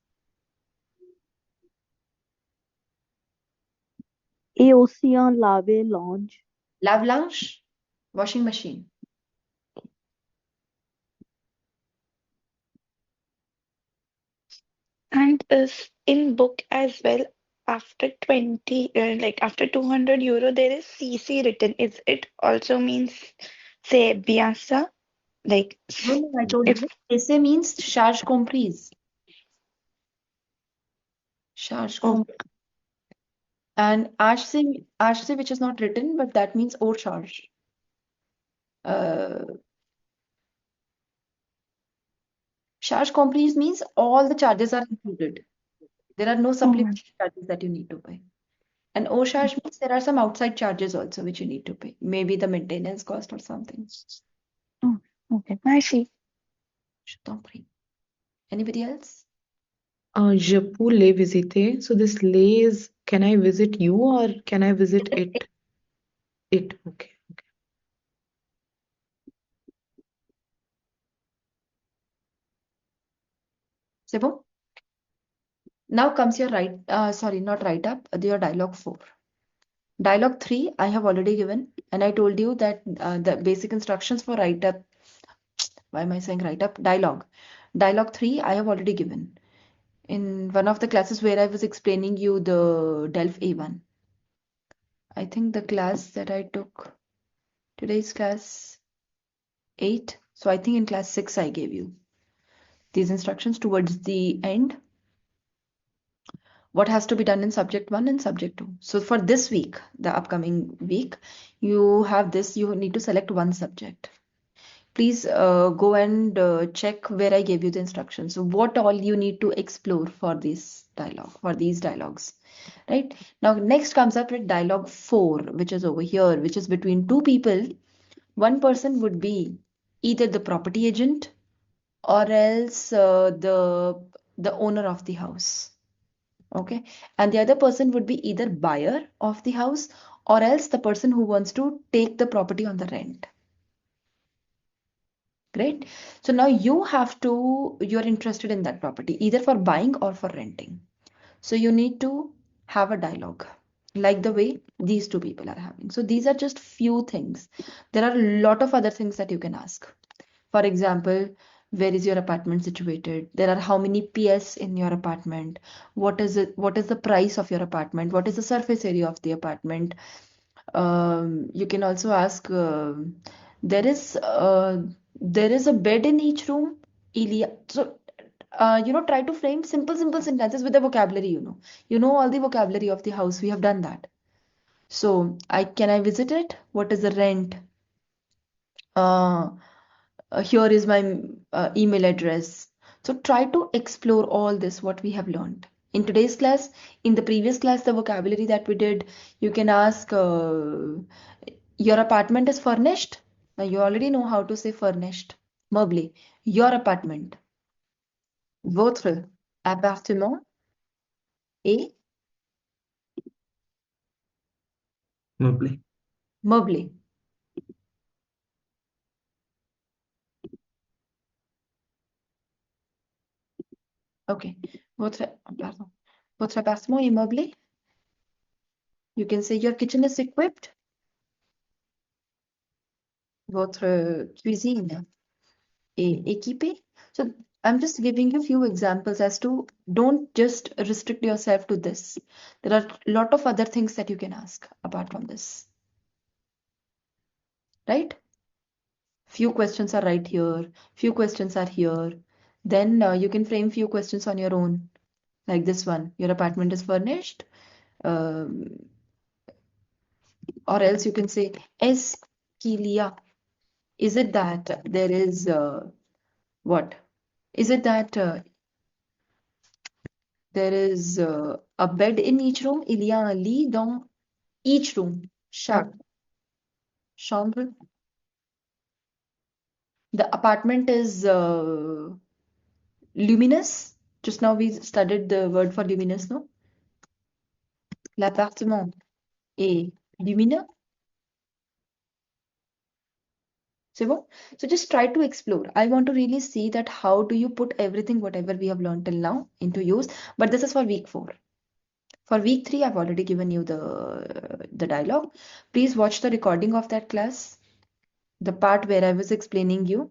Et océan lavé lounge. Lave-linge, washing machine. And is in book as well, after 20, like after 200 euro, there is CC written. Is it also means say biasa? Like No, I told if you. Esse means charge comprise. Charge comprise. And HC, which is not written, but that means or charge. Charge comprise means all the charges are included. There are no supplementary charges that you need to pay. And O charge means there are some outside charges also which you need to pay. Maybe the maintenance cost or something. oh, okay, I see. Je t'en prie. Anybody else? Je peux les visiter. So this les is, can I visit you or can I visit it? It, okay. C'est bon? Now comes your not write up, your dialogue 4. Dialogue 3, I have already given, and I told you that the basic instructions for write up, why am I saying write up? Dialogue. Dialogue 3, I have already given in one of the classes where I was explaining you the Delph A1. I think the class that I took, today's class 8. So I think in class 6 I gave you these instructions towards the end. What has to be done in subject 1 and subject 2. So for this week, the upcoming week, you have this, you need to select one subject. Please go and check where I gave you the instructions. So what all you need to explore for this dialogue, for these dialogues, right? Now next comes up with dialogue 4, which is over here, which is between two people. One person would be either the property agent or else the owner of the house. Okay, and the other person would be either buyer of the house or else the person who wants to take the property on the rent. Great. So now you're interested in that property either for buying or for renting. So you need to have a dialogue like the way these two people are having. So these are just few things. There are a lot of other things that you can ask. For example, where is your apartment situated? There are how many PS in your apartment? What is it? What is the price of your apartment? What is the surface area of the apartment? You can also ask, there is uh, there is a bed in each room. Ilya. So try to frame simple sentences with the vocabulary, You know all the vocabulary of the house. We have done that. So can I visit it? What is the rent? Uh, Here is my email address. So try to explore all this, what we have learned. In today's class, in the previous class, the vocabulary that we did, you can ask, your apartment is furnished? Now you already know how to say furnished. Meublé. Your apartment. Votre appartement est Meublé. meublé. Okay. Votre appartement est meublé? You can say your kitchen is equipped. Votre cuisine est équipée. So I'm just giving you a few examples as to don't just restrict yourself to this. There are a lot of other things that you can ask apart from this. Right? Few questions are right here, few questions are here. Then you can frame few questions on your own, like this one. Your apartment is furnished. Um, or else you can say, est-ce qu'il y a? Is it that there is what? Is it that there is a bed in each room? Il y a un lit dans each room. Chaque chambre. The apartment is luminous. Just now we studied the word for luminous, no? L'appartement est lumineux. C'est bon? So just try to explore. I want to really see that how do you put everything, whatever we have learned till now, into use. But this is for week 4. For week 3, I've already given you the dialogue. Please watch the recording of that class, the part where I was explaining you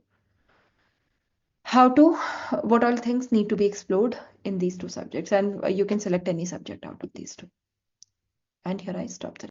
what all things need to be explored in these 2 subjects, and you can select any subject out of these 2. And here I stop the